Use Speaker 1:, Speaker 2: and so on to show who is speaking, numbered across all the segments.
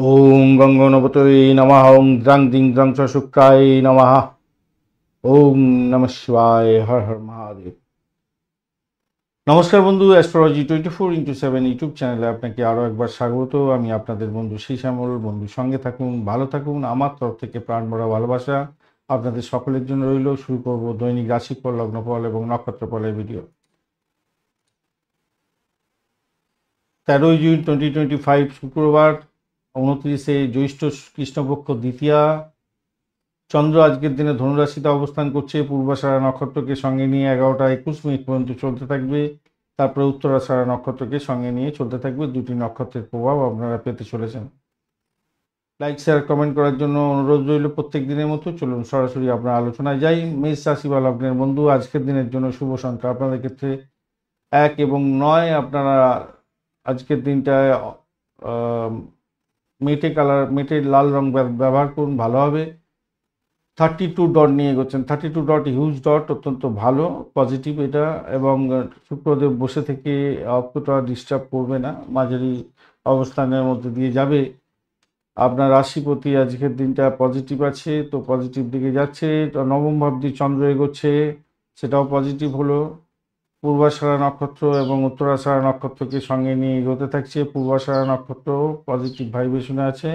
Speaker 1: ওম গঙ্গনপতয়ে নমঃ। ওম দ্রাং দিং দ্রাং চ শুক্রায় নমঃ। ওম নমঃ শিবায়। হর হর মহাদেব। নমস্কার বন্ধু, অ্যাস্ট্রোলজি 24x7 ইউটিউব চ্যানেলে আপনাকে আরও একবার স্বাগত। আমি আপনাদের বন্ধু শ্যামল। বন্ধুর সঙ্গে থাকুন, ভালো থাকুন। আমার তরফ থেকে প্রাণ ভরা ভালোবাসা আপনাদের সকলের জন্য রইল। শুরু করব দৈনিক রাশিফল, লগ্নফল এবং নক্ষত্রফলের ভিডিও। 13ই জুন 2025 শুক্রবার, 29শে জ্যৈষ্ঠ কৃষ্ণপক্ষ দ্বিতীয়া। চন্দ্র আজকের দিনে ধনুরাশিতে অবস্থান করছে। পূর্বাষাঢ়া নক্ষত্রকে সঙ্গে নিয়ে 11টা 21 মিনিট পর্যন্ত চলতে থাকবে। তারপরে উত্তরাষাঢ়া নক্ষত্রকে সঙ্গে নিয়ে চলতে থাকবে। দুটি নক্ষত্রের প্রভাব আপনারা পেতে চলেছেন। লাইক শেয়ার কমেন্ট করার জন্য অনুরোধ রইল প্রত্যেক দিনের মতো। চলুন সরাসরি আপনার আলোচনায় যাই। মেষ রাশি বা লগ্নের বন্ধু, আজকের দিনের জন্য শুভ সংখ্যা আপনাদের ক্ষেত্রে 1 এবং 9। আপনারা আজকের দিনটায় মেটে লাল রং ব্যবহার করুন, ভালো হবে। 32 ডট নিয়ে এগোচ্ছেন। 32 ডট হিউজ ডট, অত্যন্ত ভালো, পজিটিভ এটা। এবং শুক্রদেব বসে থেকে অতটা ডিস্টার্ব করবে না, মাঝারি অবস্থানের মধ্যে দিয়ে যাবে। আপনার রাশিপতি আজকের দিনটা পজিটিভ আছে, তো পজিটিভ দিকে যাচ্ছে। তো নবম ভাব দিয়ে চন্দ্র এগোচ্ছে, সেটাও পজিটিভ হলো। পূর্বাষাঢ়া নক্ষত্র এবং উত্তরাষাঢ়া নক্ষত্রকে সঙ্গে নিয়ে এগোতে থাকছে। পূর্বাষাঢ়া নক্ষত্র পজিটিভ ভাইব্রেশনে আছে।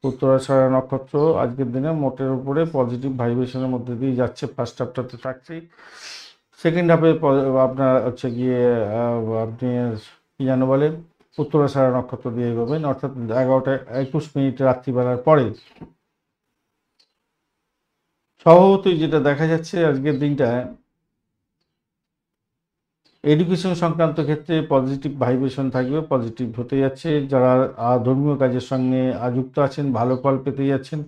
Speaker 1: উত্তরাষাঢ়া নক্ষত্র আজকের দিনে মোটের উপরে পজিটিভ ভাইব্রেশনের মধ্যে দিয়ে যাচ্ছে। ফার্স্ট হাফটাতে থাকছে। সেকেন্ড হাফে আপনার হচ্ছে গিয়ে আপনি কী যেন বলে, উত্তরাষাঢ়া নক্ষত্র দিয়ে এগোবেন, অর্থাৎ 11টা 21 মিনিট রাত্রিবেলার পরে। স্বভাবতই যেটা দেখা যাচ্ছে আজকের দিনটায় এডুকেশন সংক্রান্ত ক্ষেত্রে পজিটিভ ভাইব্রেশন থাকবে, পজিটিভ হতে যাচ্ছে। যারা ধর্মীয় কাজের সঙ্গে যুক্ত আছেন, ভালো ফল পেতে যাচ্ছেন।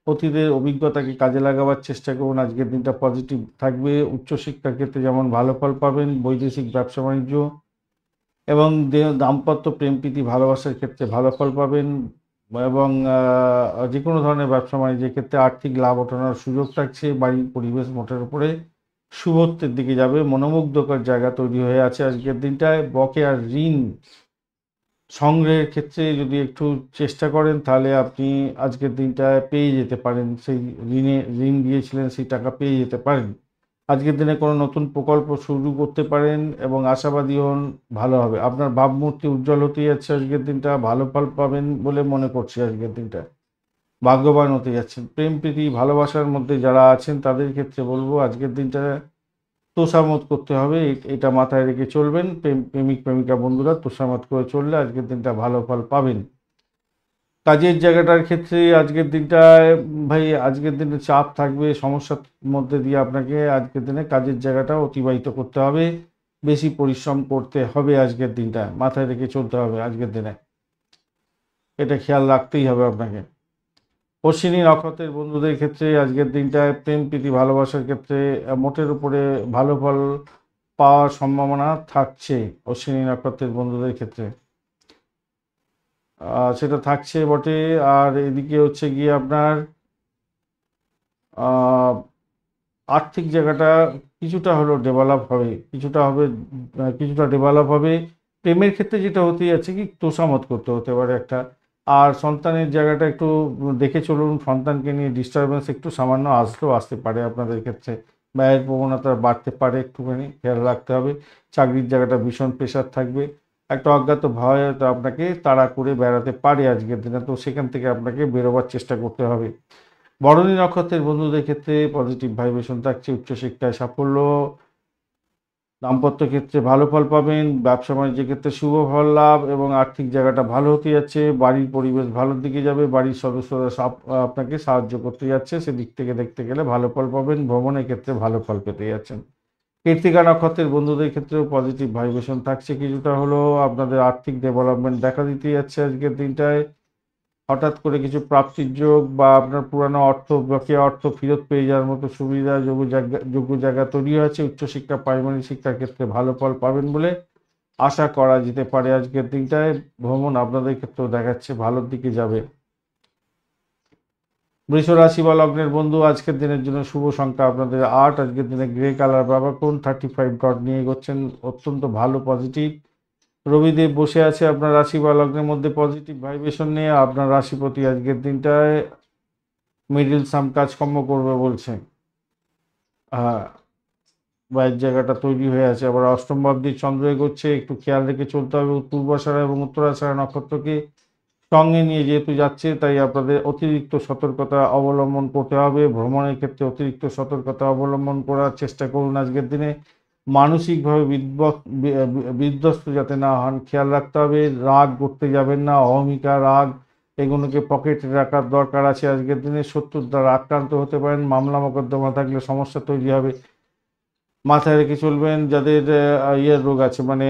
Speaker 1: অতীতের অভিজ্ঞতাকে কাজে লাগাবার চেষ্টা করুন, আজকের দিনটা পজিটিভ থাকবে। উচ্চশিক্ষার ক্ষেত্রে যেমন ভালো ফল পাবেন, বৈদেশিক ব্যবসা বাণিজ্য এবং দাম্পত্য প্রেম প্রীতি ভালোবাসার ক্ষেত্রে ভালো ফল পাবেন। এবং যে কোনো ধরনের ব্যবসা বাণিজ্যের ক্ষেত্রে আর্থিক লাভ ওঠানোর সুযোগ থাকছে। বাড়ির পরিবেশ মোটের উপরে শুভত্বের দিকে যাবে। মনোমুগ্ধকর জায়গা তৈরি হয়ে আছে আজকের দিনটায়। বকেয়া ঋণ সংগ্রহের ক্ষেত্রে যদি একটু চেষ্টা করেন, তাহলে আপনি আজকের দিনটায় পেয়ে যেতে পারেন। সেই ঋণ দিয়েছিলেন, সেই টাকা পেয়ে যেতে পারেন। আজকের দিনে কোনো নতুন প্রকল্প শুরু করতে পারেন এবং আশাবাদী হন, ভালো হবে। আপনার ভাবমূর্তি উজ্জ্বল হতে যাচ্ছে আজকের দিনটা। ভালো ফল পাবেন বলে মনে করছি আজকের দিনটা। ভাগ্যবান হতে যাচ্ছেন। প্রেম প্রীতি ভালোবাসার মধ্যে যারা আছেন তাদের ক্ষেত্রে বলবো আজকের দিনটা তোষামত করতে হবে, এটা মাথায় রেখে চলবেন। প্রেমিক প্রেমিকা বন্ধুরা তোষামত করে চললে আজকের দিনটা ভালো ফল পাবেন। কাজের জায়গাটার ক্ষেত্রে আজকের দিনটায় ভাই, আজকের দিনে চাপ থাকবে, সমস্যার মধ্যে দিয়ে আপনাকে আজকের দিনে কাজের জায়গাটা অতিবাহিত করতে হবে। বেশি পরিশ্রম করতে হবে আজকের দিনটা, মাথায় রেখে চলতে হবে আজকের দিনে, এটা খেয়াল রাখতেই হবে আপনাকে। অশ্বিনী নক্ষত্রের বন্ধুদের ক্ষেত্রে আজকের দিনটায় প্রেম প্রীতি ভালোবাসার ক্ষেত্রে মোটের উপরে ভালো ফল পাওয়ার সম্ভাবনা থাকছে অশ্বিনী নক্ষত্রের বন্ধুদের ক্ষেত্রে, সেটা থাকছে বটে। আর এদিকে হচ্ছে গিয়ে আপনার আর্থিক জায়গাটা কিছুটা হলো ডেভেলপ হবে, কিছুটা ডেভেলপ হবে। প্রেমের ক্ষেত্রে যেটা হতে যাচ্ছে কি, তোষামত করতে হতে পারে একটা। আর সন্তানের জায়গাটা একটু দেখে চলুন, সন্তানকে নিয়ে ডিস্টারবেন্স একটু সামান্য আসতে পারে আপনাদের ক্ষেত্রে। ব্যয়ের প্রবণতা বাড়তে পারে, একটুখানি খেয়াল রাখতে হবে। চাকরির জায়গাটা ভীষণ প্রেশার থাকবে। একটা অজ্ঞাত ভয় হয়তো আপনাকে তাড়া করে বেড়াতে পারে আজকের দিনে, তো সেখান থেকে আপনাকে বেরোবার চেষ্টা করতে হবে। ভরণী নক্ষত্রের বন্ধুদের ক্ষেত্রে পজিটিভ ভাইব্রেশন থাকছে। উচ্চশিক্ষায় সাফল্য, দাম্পত্য ক্ষেত্রে ভালো ফল পাবেন। ব্যবসা বাণিজ্যের ক্ষেত্রে শুভ ফল লাভ এবং আর্থিক জায়গাটা ভালো হতে যাচ্ছে। বাড়ির পরিবেশ ভালোর দিকে যাবে। বাড়ির সদস্যরা আপনাকে সাহায্য করতে যাচ্ছে, সেদিক থেকে দেখতে গেলে ভালো ফল পাবেন। ভ্রমণের ক্ষেত্রে ভালো ফল পেতে যাচ্ছেন। কৃত্তিকা নক্ষত্রের বন্ধুদের ক্ষেত্রেও পজিটিভ ভাইব্রেশন থাকছে। কিছুটা হলেও আপনাদের আর্থিক ডেভেলপমেন্ট দেখা দিতে যাচ্ছে আজকের দিনটায়। হঠাৎ করে কিছু প্রাপ্তির যোগ বা আপনার পুরানো বকেয়া অর্থ ফেরত পেয়ে যাওয়ার মতো সুবিধা যোগ্য জায়গা তৈরি হয়েছে। উচ্চশিক্ষা প্রাইমারি শিক্ষার ক্ষেত্রে ভালো ফল পাবেন বলে আশা করা যেতে পারে আজকের দিনটায়। ভ্রমণ আপনাদের ক্ষেত্রেও দেখাচ্ছে ভালোর দিকে যাবে। বৃষ রাশি বা লগ্নের বন্ধু, আজকের দিনের জন্য শুভ সংখ্যা আপনাদের 8। আজকের দিনে গ্রে কালার ব্যবহার করুন। 35 ডট নিয়ে এগোচ্ছেন, অত্যন্ত ভালো, পজিটিভ। রবিদেব বসে আছে আপনার রাশি বা লগ্নের মধ্যে পজিটিভ ভাইব্রেশন নিয়ে। আপনার রাশিপতি আজকের দিনটায় মিডিল সাম কাজকর্ম করবে বলছে। হ্যাঁ, বাইরের জায়গাটা তৈরি হয়ে আছে। আবার অষ্টম ভাবটি চন্দ্র এগোচ্ছে, একটু খেয়াল রেখে চলতে হবে। পূর্বাষাঢ়া এবং উত্তরাষাঢ়া নক্ষত্রকে সঙ্গে নিয়ে যেহেতু যাচ্ছে, তাই আপনাদের অতিরিক্ত সতর্কতা অবলম্বন করতে হবে। ভ্রমণের ক্ষেত্রে অতিরিক্ত সতর্কতা অবলম্বন করার চেষ্টা করুন আজকের দিনে। মানসিকভাবে বিধ্বস্ত যাতে না হন খেয়াল রাখতে হবে। রাগ করতে যাবেন না, অহমিকা রাগ এগুলোকে পকেটে রাখার দরকার আছে আজকের দিনে। শত্রুর দ্বারা আক্রান্ত হতে পারেন, মামলা মোকদ্দমা থাকলে সমস্যা তৈরি হবে, মাথায় রেখে চলবেন। যাদের ইয়ের রোগ আছে, মানে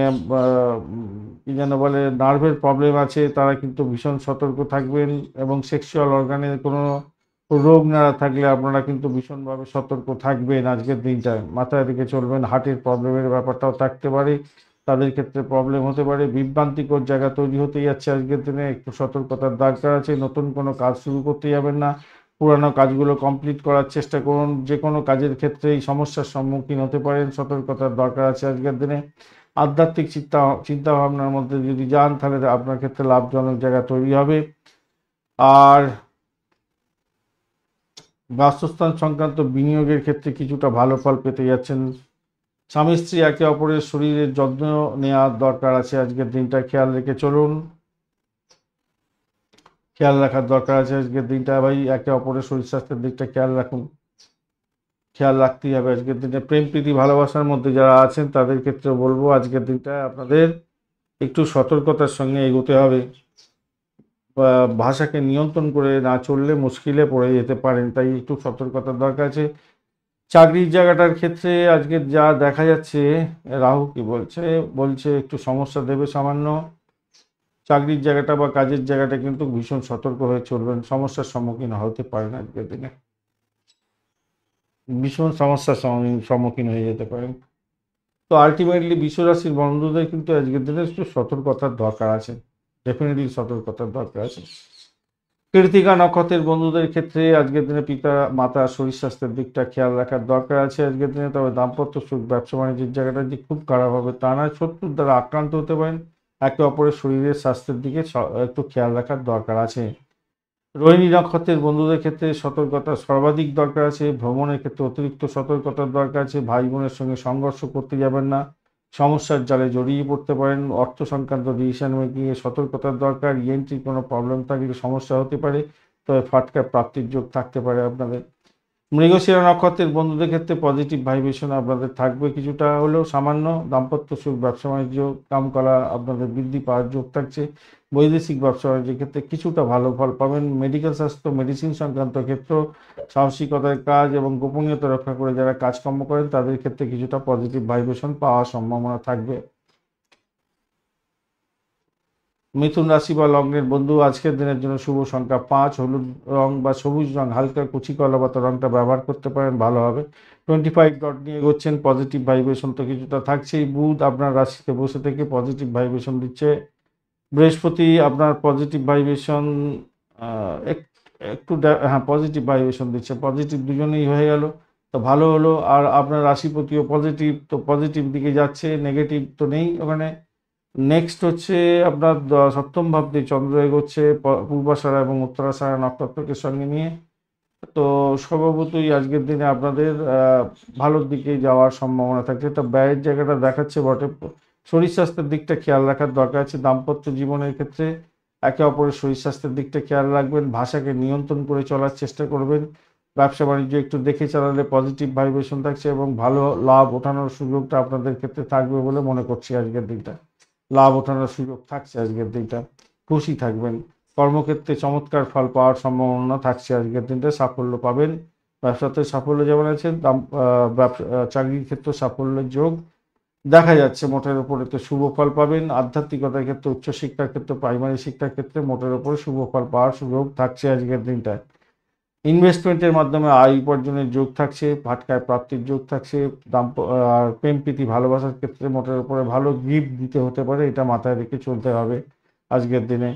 Speaker 1: কি যেন বলে, নার্ভের প্রবলেম আছে, তারা কিন্তু ভীষণ সতর্ক থাকবেন। এবং সেক্সুয়াল অর্গানের কোনো রোগ নাড়া থাকলে আপনারা কিন্তু ভীষণভাবে সতর্ক থাকবেন আজকের দিনটায়, মাথায় রেখে চলবেন। হার্টের প্রবলেমের ব্যাপারটাও থাকতে পারে, তাদের ক্ষেত্রে প্রবলেম হতে পারে। বিভ্রান্তিকর জায়গা তৈরি হতে যাচ্ছে আজকের দিনে, একটু সতর্কতার দরকার আছে। নতুন কোনো কাজ শুরু করতে যাবেন না, পুরানো কাজগুলো কমপ্লিট করার চেষ্টা করুন। যে কোনো কাজের ক্ষেত্রেই সমস্যার সম্মুখীন হতে পারেন, সতর্কতার দরকার আছে আজকের দিনে। আধ্যাত্মিক চিন্তা ভাবনার মধ্যে যদি যান, তাহলে আপনার ক্ষেত্রে লাভজনক জায়গা তৈরি হবে। আর বাসস্থান সংক্রান্ত বিনিয়োগের ক্ষেত্রে কিছুটা ভালো ফল পেতে যাচ্ছেন। স্বামী স্ত্রী একে অপরের শরীরের যত্ন নেওয়ার দরকার আছে আজকের দিনটা, খেয়াল রেখে চলুন। খেয়াল রাখার দরকার আছে আজকের দিনটা ভাই, একে অপরের শরীর স্বাস্থ্যের দিকটা খেয়াল রাখুন। খেয়াল রাখতেই হবে আজকের দিনে। প্রেম প্রীতি ভালোবাসার মধ্যে যারা আছেন তাদের ক্ষেত্রে বলবো আজকের দিনটা আপনাদের একটু সতর্কতার সঙ্গে এগোতে হবে। ভাষাকে নিয়ন্ত্রণ করে না চললে মুশকিলে পড়ে যেতে পারেন, তাই একটু সতর্কতার দরকার আছে। চাকরির জায়গাটার ক্ষেত্রে আজকে যা দেখা যাচ্ছে, রাহু কি বলছে, বলছে একটু সমস্যা দেবে সামান্য। চাকরির জায়গাটা বা কাজের জায়গাটা কিন্তু ভীষণ সতর্ক হয়ে চলবেন, সমস্যার সম্মুখীন হতে পারেন আজকের দিনে, ভীষণ সমস্যার সম্মুখীন হয়ে যেতে পারেন। তো আলটিমেটলি বিশ্বরাশির বন্ধুদের কিন্তু আজকের দিনে একটু সতর্কতার দরকার আছে, ডেফিনেটলি সতর্কতার দরকার আছে। কৃত্তিকা নক্ষত্রের বন্ধুদের ক্ষেত্রে আজকের দিনে পিতা মাতা শরীর স্বাস্থ্যের দিকটা খেয়াল রাখার দরকার আছে আজকের দিনে। তবে দাম্পত্য সুখ ব্যবসা বাণিজ্যের জায়গাটা যে খুব খারাপ হবে তা নয়, শত্রুর দ্বারা আক্রান্ত হতে পারেন। একে অপরের শরীরের স্বাস্থ্যের দিকে একটু খেয়াল রাখার দরকার আছে। রোহিণী নক্ষত্রের বন্ধুদের ক্ষেত্রে সতর্কতা সর্বাধিক দরকার আছে। ভ্রমণের ক্ষেত্রে অতিরিক্ত সতর্কতার দরকার আছে। ভাই বোনের সঙ্গে সংঘর্ষ করতে যাবেন না, সমস্যার জালে জড়িয়ে পড়তে পারেন। অর্থ সংক্রান্ত ডিসিশন মেকিংয়ে সতর্কতার দরকার। ইএনটির কোনো প্রবলেম থাকলে সমস্যা হতে পারে, তবে ফাটকা প্রাপ্তির যোগ থাকতে পারে আপনাদের। মৃগশিরা নক্ষত্রের বন্ধুদের ক্ষেত্রে পজিটিভ ভাইব্রেশন আপনাদের থাকবে কিছুটা হলেও, সামান্য। দাম্পত্য সুখ ব্যবসা বাণিজ্য কামকলা আপনাদের বৃদ্ধি পাওয়ার যোগ থাকছে। বৈদেশিক ব্যবসা বাণিজ্যের ক্ষেত্রে কিছুটা ভালো ফল পাবেন। মেডিকেল স্বাস্থ্য মেডিসিন সংক্রান্ত ক্ষেত্র, সাহসিকতার কাজ এবং গোপনীয়তা রক্ষা করে যারা কাজকর্ম করেন তাদের ক্ষেত্রে কিছুটা পজিটিভ ভাইব্রেশন পাওয়ার সম্ভাবনা থাকবে। মিথুন রাশি বা লগ্নের বন্ধু আজকের দিনের জন্য শুভ সংখ্যা 5, হলুদ রং বা সবুজ রং হালকা কুচি কলাপাতা রংটা ব্যবহার করতে পারেন, ভালো হবে। 25 ডট নিয়ে এগোচ্ছেন, পজিটিভ ভাইব্রেশন তো কিছুটা থাকছেই। বুধ আপনার রাশিতে বসে থেকে পজিটিভ ভাইব্রেশন দিচ্ছে। বৃহস্পতি আপনার পজিটিভ ভাইব্রেশন একটু হ্যাঁ পজিটিভ ভাইব্রেশন দিচ্ছে, পজিটিভ দুজনেই হয়ে গেল, তো ভালো হলো। আর আপনার রাশিপতিও পজিটিভ, তো পজিটিভ দিকে যাচ্ছে, নেগেটিভ তো নেই ওখানে। নেক্সট হচ্ছে আপনার সপ্তম ভাবতে চন্দ্র এগোচ্ছে পূর্বাষাঢ়া এবং উত্তরাষাঢ়া নক্ষত্রকে সঙ্গে নিয়ে। তো স্বভাবতই আজকের দিনে আপনাদের ভালোর দিকে যাওয়ার সম্ভাবনা থাকছে। তো ব্যয়ের জায়গাটা দেখাচ্ছে বটে, শরীর স্বাস্থ্যের দিকটা খেয়াল রাখার দরকার আছে। দাম্পত্য জীবনের ক্ষেত্রে একে অপরের শরীর স্বাস্থ্যের দিকটা খেয়াল রাখবেন, ভাষাকে নিয়ন্ত্রণ করে চলার চেষ্টা করবেন। ব্যবসা বাণিজ্য একটু দেখে চালালে পজিটিভ ভাইব্রেশন থাকছে এবং ভালো লাভ ওঠানোর সুযোগটা আপনাদের ক্ষেত্রে থাকবে বলে মনে করছি আজকের দিনটা। লাভ ওঠানোর সুযোগ থাকছে আজকের দিনটা, খুশি থাকবেন। কর্মক্ষেত্রে চমৎকার ফল পাওয়ার সম্ভাবনা থাকছে আজকের দিনটা, সাফল্য পাবেন। ব্যবসাতে সাফল্য যেমন আছে, চাকরির ক্ষেত্রে সাফল্যের যোগ দেখা যাচ্ছে। মোটের ওপরে তো শুভ ফল পাবেন। আধ্যাত্মিকতার ক্ষেত্রে, উচ্চশিক্ষার ক্ষেত্রে, প্রাইমারি শিক্ষার ক্ষেত্রে মোটের ওপরে শুভ ফল পাওয়ার সুযোগ থাকছে আজকের দিনটায়। ইনভেস্টমেন্টের মাধ্যমে আয় উপার্জনের যোগ থাকছে, ফাটকায় প্রাপ্তির যোগ থাকছে। আর প্রেম প্রীতি ভালোবাসার ক্ষেত্রে মোটের উপরে ভালো গিফট দিতে হতে পারে, এটা মাথায় রেখে চলতে হবে আজকের দিনে।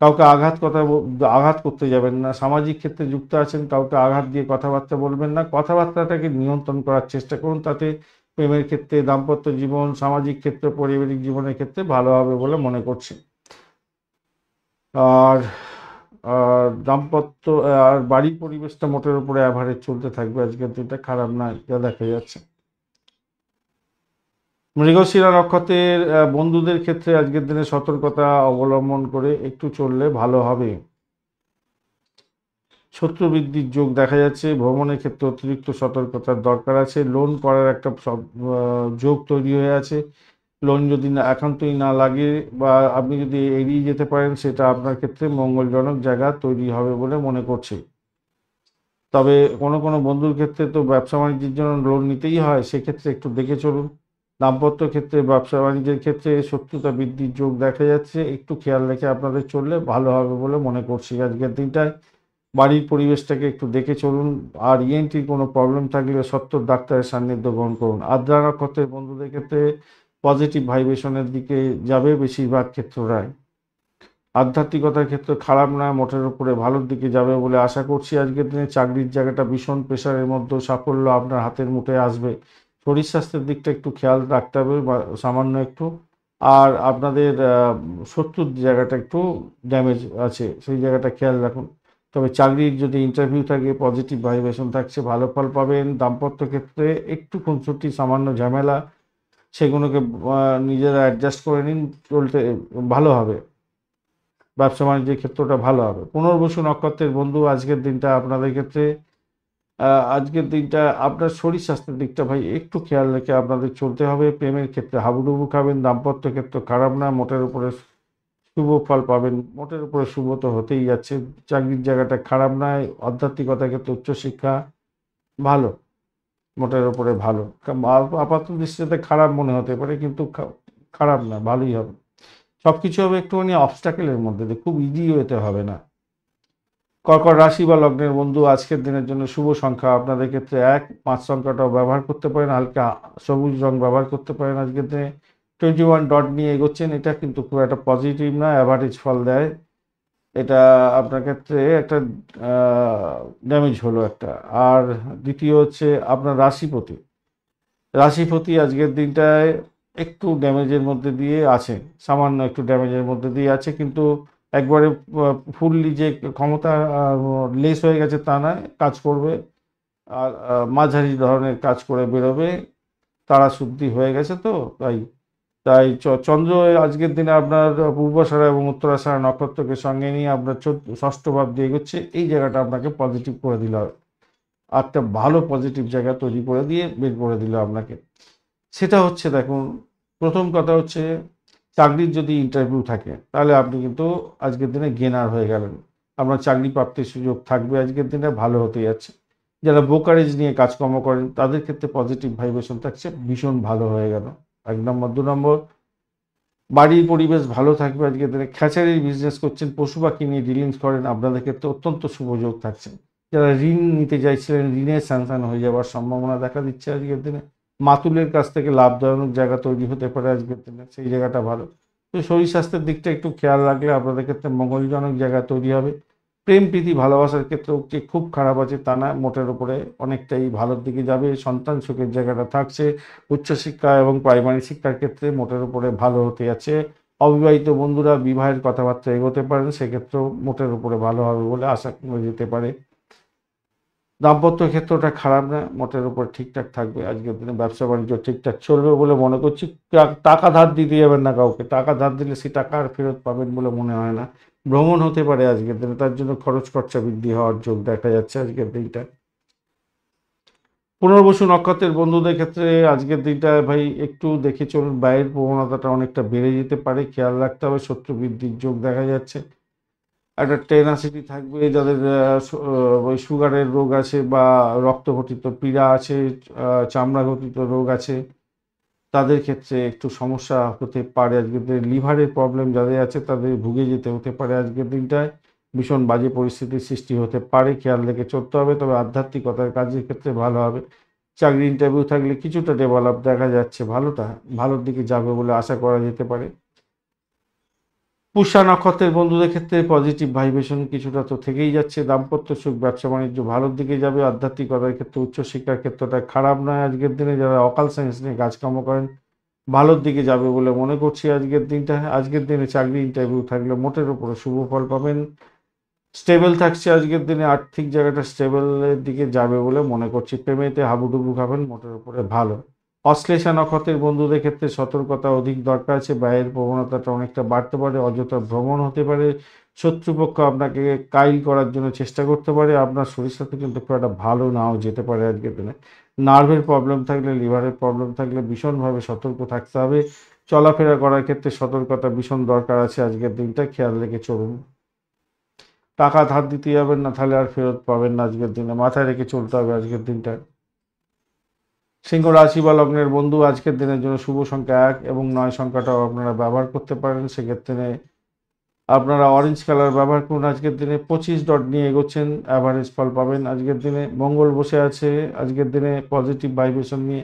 Speaker 1: কাউকে আঘাত করতে যাবেন না। সামাজিক ক্ষেত্রে যুক্ত আছেন, কাউকে আঘাত দিয়ে কথাবার্তা বলবেন না, কথাবার্তাটাকে নিয়ন্ত্রণ করার চেষ্টা করুন, তাতে প্রেমের ক্ষেত্রে, দাম্পত্য জীবন, সামাজিক ক্ষেত্র, পারিবারিক জীবনের ক্ষেত্রে ভালো হবে বলে মনে করছি। আর দাম্পত্য আর বাড়ির পরিবেশটা মোটের উপরে অ্যাভারেজ চলতে থাকবে আজকের দিনটা, খারাপ না যা দেখা যাচ্ছে। মৃগশিরা নক্ষত্রের বন্ধুদের ক্ষেত্রে আজকের দিনে সতর্কতা অবলম্বন করে একটু চললে ভালো হবে। শত্রু বৃদ্ধির যোগ দেখা যাচ্ছে, ভ্রমণের ক্ষেত্রে অতিরিক্ত সতর্কতার দরকার আছে। লোন করার একটা যোগ তৈরি হয়ে আছে। লোন যদি না একান্তই না লাগে বা আপনি যদি এড়িয়ে যেতে পারেন, সেটা আপনার ক্ষেত্রে মঙ্গলজনক জায়গা তৈরি হবে বলে মনে করছি। তবে কোনো কোনো বন্ধুর ক্ষেত্রে তো ব্যবসা বাণিজ্যের জন্য লোন নিতেই হয়, সেক্ষেত্রে একটু দেখে চলুন। দাম্পত্য ক্ষেত্রে, ব্যবসা বাণিজ্যের ক্ষেত্রে শত্রুতা বৃদ্ধির যোগ দেখা যাচ্ছে, একটু খেয়াল রেখে আপনাদের চললে ভালো হবে বলে মনে করছি আজকের দিনটায়। বাড়ির পরিবেশটাকে একটু দেখে চলুন। আর ইএনটির কোনো প্রবলেম থাকলে সত্বর ডাক্তারের সান্নিধ্য গ্রহণ করুন। আদ্রা নক্ষত্রের বন্ধুদের ক্ষেত্রে পজিটিভ ভাইব্রেশনের দিকে যাবে বেশিরভাগ ক্ষেত্রটাই। আধ্যাত্মিকতার ক্ষেত্রে খারাপ না, মোটের উপরে ভালোর দিকে যাবে বলে আশা করছি আজকের দিনে। চাকরির জায়গাটা ভীষণ প্রেশারের মধ্যেও সাফল্য আপনার হাতের মুঠোয় আসবে। শরীর স্বাস্থ্যের দিকটা একটু খেয়াল রাখতে হবে সামান্য একটু। আর আপনাদের শত্রুর জায়গাটা একটু ড্যামেজ আছে, সেই জায়গাটা খেয়াল রাখুন। তবে চাকরির যদি ইন্টারভিউ থাকে পজিটিভ ভাইব্রেশন থাকছে, ভালো ফল পাবেন। দাম্পত্য ক্ষেত্রে একটু খুনসুটি সামান্য ঝামেলা, সেগুলোকে নিজেরা অ্যাডজাস্ট করে নিন, চলতে ভালো হবে। ব্যবসা বাণিজ্যের ক্ষেত্রটা ভালো হবে। পুনর্বসু নক্ষত্রের বন্ধু আজকের দিনটা আপনাদের ক্ষেত্রে আজকের দিনটা আপনার শরীর স্বাস্থ্যের দিকটা ভাই একটু খেয়াল রেখে আপনাদের চলতে হবে। প্রেমের ক্ষেত্রে হাবুডুবু খাবেন, দাম্পত্য ক্ষেত্র খারাপ না, মোটের উপরে শুভ ফল পাবেন, মোটের উপরে শুভ তো হতেই যাচ্ছে। চাকরির জায়গাটা খারাপ নয়, আধ্যাত্মিকতার ক্ষেত্রে উচ্চশিক্ষা ভালো, মোটের উপরে ভালো। আপাত দৃষ্টিতে খারাপ মনে হতে পারে, কিন্তু খারাপ না, ভালোই হবে। সব কিছু হবে একটুখানি অবস্টাকেলের মধ্যে দিয়ে, খুব ইজি হতে হবে না। কর্কট রাশি বা লগ্নের বন্ধু আজকের দিনের জন্য শুভ সংখ্যা আপনাদের ক্ষেত্রে 1, 5 সংখ্যাটাও ব্যবহার করতে পারেন, হালকা সবুজ রং ব্যবহার করতে পারেন আজকের দিনে। 21 ডট নিয়ে এগোচ্ছেন, এটা কিন্তু খুব একটা পজিটিভ না, অ্যাভারেজ ফল দেয়। এটা আপনার ক্ষেত্রে একটা ড্যামেজ হলো একটা। আর দ্বিতীয় হচ্ছে আপনার রাশিপতি। রাশিপতি আজকের দিনটায় একটু ড্যামেজের মধ্যে দিয়ে আছে, সামান্য একটু ড্যামেজের মধ্যে দিয়ে আছে, কিন্তু একবারে ফুললি যে ক্ষমতা লেস হয়ে গেছে তা নয়, কাজ করবে। আর মাঝারি ধরনের কাজ করে বেরোবে, তারা শুদ্ধি হয়ে গেছে তো তাই। তাই চন্দ্র আজকের দিনে আপনার পূর্বাষাঢ়া এবং উত্তরাষাঢ়া নক্ষত্রকে সঙ্গে নিয়ে আপনার ষষ্ঠ ভাব দিয়ে এগোচ্ছে, এই জায়গাটা আপনাকে পজিটিভ করে দিল, একটা ভালো পজিটিভ জায়গা তৈরি করে দিয়ে বের করে দিল আপনাকে। সেটা হচ্ছে দেখুন, প্রথম কথা হচ্ছে চাকরির যদি ইন্টারভিউ থাকে তাহলে আপনি কিন্তু আজকের দিনে গেনার হয়ে গেলেন। আপনার চাকরি প্রাপ্তির সুযোগ থাকবে আজকের দিনে, ভালো হতে যাচ্ছে। যারা ব্রোকারেজ নিয়ে কাজকর্ম করেন তাদের ক্ষেত্রে পজিটিভ ভাইব্রেশন থাকছে, ভীষণ ভালো হয়ে গেল। 1 নম্বর। 2 নম্বর, বাড়ির পরিবেশ ভালো থাকবে আজকের দিনে। খ্যাচারির বিজনেস করছেন, পশু পাখি নিয়ে ডিলিংস করেন, আপনাদের ক্ষেত্রে অত্যন্ত শুভযোগ থাকছে। যারা ঋণ নিতে চাইছিলেন, ঋণের স্যাংশন হয়ে যাওয়ার সম্ভাবনা দেখা দিচ্ছে আজকের দিনে। মাতুলের কাছ থেকে লাভজনক জায়গা তৈরি হতে পারে আজকের দিনে, সেই জায়গাটা ভালো। তো শরীর স্বাস্থ্যের দিকটা একটু খেয়াল রাখলে আপনাদের ক্ষেত্রে মঙ্গলজনক জায়গা তৈরি হবে। প্রেম প্রীতি ভালোবাসার ক্ষেত্রেও যে খুব খারাপ আছে তা না, মোটের উপরে অনেকটাই ভালোর দিকে যাবে। সন্তান সুখের জায়গাটা থাকছে। উচ্চশিক্ষা এবং প্রাইমারি শিক্ষার ক্ষেত্রে মোটের উপরে ভালো হতে যাচ্ছে। অবিবাহিত বন্ধুরা বিবাহের কথাবার্তা এগোতে পারেন, সেক্ষেত্রেও মোটের উপরে ভালো হবে বলে আশা করা যেতে পারে। দাম্পত্য ক্ষেত্রটা খারাপ না, মোটের উপর ঠিকঠাক থাকবে আজকের দিনে। ব্যবসা বাণিজ্য ঠিকঠাক চলবে বলে মনে করছি। টাকা ধার দিতে যাবেন না কাউকে, টাকা ধার দিলে সে টাকা আর ফেরত পাবেন বলে মনে হয় না। ভ্রমণ হতে পারে আজকের দিনে, তার জন্য খরচ খরচা বৃদ্ধি হওয়ার যোগ দেখা যাচ্ছে আজকের দিনটা। পুনর্বসু নক্ষত্রের বন্ধুদের ক্ষেত্রে আজকের দিনটা ভাই একটু দেখে চলুন, ব্যয়ের প্রবণতাটা অনেকটা বেড়ে যেতে পারে, খেয়াল রাখতে হবে। শত্রু বৃদ্ধির যোগ দেখা যাচ্ছে। একটা টেনাসিটি থাকবে যাদের ওই সুগারের রোগ আছে বা রক্তঘটিত পীড়া আছে, চামড়া ঘটিত রোগ আছে, তাদের ক্ষেত্রে একটু সমস্যা হতে পারে আজকের দিনে। লিভারের প্রবলেম যাদের আছে তাদের ভুগে যেতে হতে পারে আজকের দিনটায়। ভীষণ বাজে পরিস্থিতির সৃষ্টি হতে পারে, খেয়াল রেখে চলতে হবে। তবে আধ্যাত্মিকতার কাজের ক্ষেত্রে ভালো হবে। চাকরি ইন্টারভিউ থাকলে কিছুটা ডেভেলপ দেখা যাচ্ছে, ভালোর দিকে যাবে বলে আশা করা যেতে পারে। পুষ্যা নক্ষত্রের বন্ধুদের ক্ষেত্রে পজিটিভ ভাইব্রেশন কিছুটা তো থেকেই যাচ্ছে। দাম্পত্য সুখ, ব্যবসা বাণিজ্য ভালোর দিকে যাবে। আধ্যাত্মিকতার ক্ষেত্রে উচ্চশিক্ষার ক্ষেত্রটা খারাপ নয় আজকের দিনে। যারা অকাল সায়েন্স নিয়ে কাজকর্ম করেন ভালোর দিকে যাবে বলে মনে করছি আজকের দিনটা। আজকের দিনে চাকরি ইন্টারভিউ থাকলে মোটের উপরে শুভ ফল পাবেন। স্টেবল থাকছে আজকের দিনে, আর্থিক জায়গাটা স্টেবলের দিকে যাবে বলে মনে করছি। প্রেমেতে হাবুডুবু খাবেন, মোটের উপরে ভালো। অশ্লেষা নক্ষত্রের বন্ধুদের ক্ষেত্রে সতর্কতা অধিক দরকার আছে। ব্যয়ের প্রবণতাটা অনেকটা বাড়তে পারে, অযথা ভ্রমণ হতে পারে, শত্রুপক্ষ আপনাকে কাইল করার জন্য চেষ্টা করতে পারে। আপনার শরীর স্বাস্থ্য কিন্তু খুব একটা ভালো নাও যেতে পারে আজকের দিনে। নার্ভের প্রবলেম থাকলে, লিভারের প্রবলেম থাকলে ভীষণভাবে সতর্ক থাকতে হবে। চলাফেরা করার ক্ষেত্রে সতর্কতা ভীষণ দরকার আছে আজকের দিনটা, খেয়াল রেখে চলুন। টাকা ধার দিতে যাবেন না, তাহলে আর ফেরত পাবেন না আজকের দিনে, মাথায় রেখে চলতে হবে আজকের দিনটা। সিংহ রাশি বা লগ্নের বন্ধু আজকের দিনের জন্য শুভ সংখ্যা 1 এবং 9 সংখ্যাটাও আপনারা ব্যবহার করতে পারেন। সেক্ষেত্রে আপনারা অরেঞ্জ কালার ব্যবহার করুন। আজকের দিনে 25 ডট নিয়ে এগোচ্ছেন, অ্যাভারেজ ফল পাবেন আজকের দিনে। মঙ্গল বসে আছে আজকের দিনে পজিটিভ ভাইব্রেশন নিয়ে।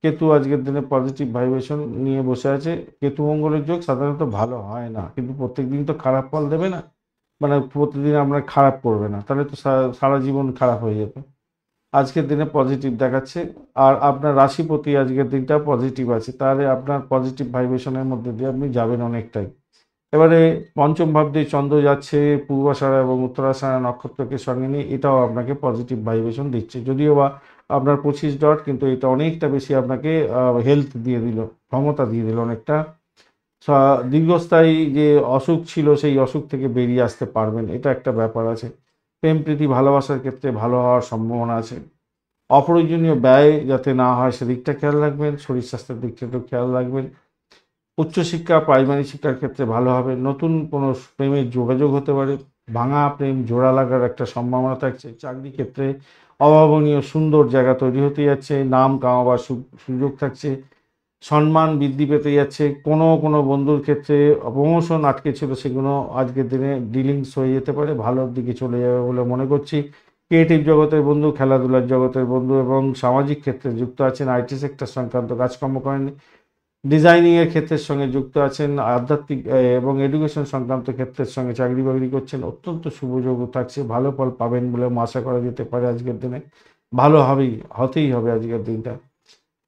Speaker 1: কেতু আজকের দিনে পজিটিভ ভাইব্রেশন নিয়ে বসে আছে। কেতু মঙ্গলের যোগ সাধারণত ভালো হয় না, কিন্তু প্রত্যেক দিন তো খারাপ ফল দেবে না, মানে প্রতিদিন আমরা খারাপ করবে না, তাহলে তো সারা জীবন খারাপ হয়ে যেত। আজকের দিনে পজিটিভ দেখাচ্ছে। আর আপনার রাশিপতি আজকের দিনটা পজিটিভ আছে, তাহলে আপনার পজিটিভ ভাইব্রেশনের মধ্যে দিয়ে আপনি যাবেন অনেকটাই। এবারে পঞ্চম ভাব দিয়ে চন্দ্র যাচ্ছে পূর্বাষাঢ়া এবং উত্তরাষাঢ়া নক্ষত্রকে সঙ্গে নিয়ে, এটাও আপনাকে পজিটিভ ভাইব্রেশন দিচ্ছে। যদিও বা আপনার 25 ডট, কিন্তু এটা অনেকটা বেশি আপনাকে হেলথ দিয়ে দিল, ক্ষমতা দিয়ে দিল অনেকটা। দীর্ঘস্থায়ী যে অসুখ ছিল সেই অসুখ থেকে বেরিয়ে আসতে পারবেন, এটা একটা ব্যাপার আছে। প্রেম প্রীতি ভালোবাসার ক্ষেত্রে ভালো হওয়ার সম্ভাবনা আছে। অপ্রয়োজনীয় ব্যয় যাতে না হয় সেদিকটা খেয়াল রাখবেন। শরীর স্বাস্থ্যের দিকটা একটু খেয়াল রাখবেন। উচ্চশিক্ষা প্রাইমারি শিক্ষার ক্ষেত্রে ভালো হবে। নতুন কোনো প্রেমের যোগাযোগ হতে পারে। ভাঙা প্রেম জোড়া লাগার একটা সম্ভাবনা থাকছে। চাকরি ক্ষেত্রে অভাবনীয় সুন্দর জায়গা তৈরি হতে যাচ্ছে। নাম কামাবার সুযোগ থাকছে। সম্মান বৃদ্ধি পেতে যাচ্ছে। কোনো কোনো বন্ধুর ক্ষেত্রে প্রমোশন আটকে ছিল, সেগুলো আজকের দিনে ডিলিংস হয়ে যেতে পারে, ভালোর দিকে চলে যাবে বলে মনে করছি। ক্রিয়েটিভ জগতের বন্ধু, খেলাধুলার জগতের বন্ধু এবং সামাজিক ক্ষেত্রে যুক্ত আছেন, আইটি সেক্টর সংক্রান্ত কাজকর্ম করেন, ডিজাইনিংয়ের ক্ষেত্রের সঙ্গে যুক্ত আছেন, আধ্যাত্মিক এবং এডুকেশন সংক্রান্ত ক্ষেত্রের সঙ্গে চাকরি বাকরি করছেন, অত্যন্ত শুভযোগ থাকছে। ভালো ফল পাবেন বলে আশা করা যেতে পারে আজকের দিনে। ভালো হবেই, হতেই হবে আজকের দিনটা।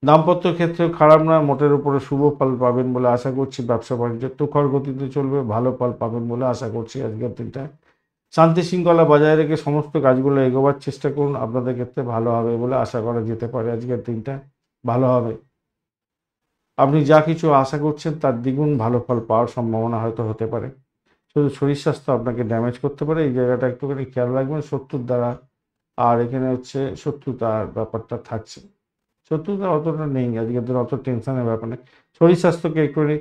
Speaker 1: দাম্পত্য ক্ষেত্রেও খারাপ নয়, মোটের উপরে শুভ ফল পাবেন বলে আশা করছি। ব্যবসা বাণিজ্য তুখর গতিতে চলবে, ভালো ফল পাবেন বলে আশা করছি আজকের দিনটা। শান্তি শৃঙ্খলা বজায় রেখে সমস্ত কাজগুলো এগোবার চেষ্টা করুন, আপনাদের ক্ষেত্রে ভালো হবে বলে আশা করা যেতে পারে আজকের দিনটা। ভালো হবে, আপনি যা কিছু আশা করছেন তার দ্বিগুণ ভালো ফল পাওয়ার সম্ভাবনা হয়তো হতে পারে। শুধু শরীর স্বাস্থ্য আপনাকে ড্যামেজ করতে পারে, এই জায়গাটা একটুখানি খেয়াল রাখবেন শত্রুর দ্বারা। আর এখানে হচ্ছে শত্রুতার ব্যাপারটা থাকছে। শত্রুতা অতটা নেই আজকের দিনে, অত টেনশনের ব্যাপার নেই। শরীর স্বাস্থ্যকে একটুখানি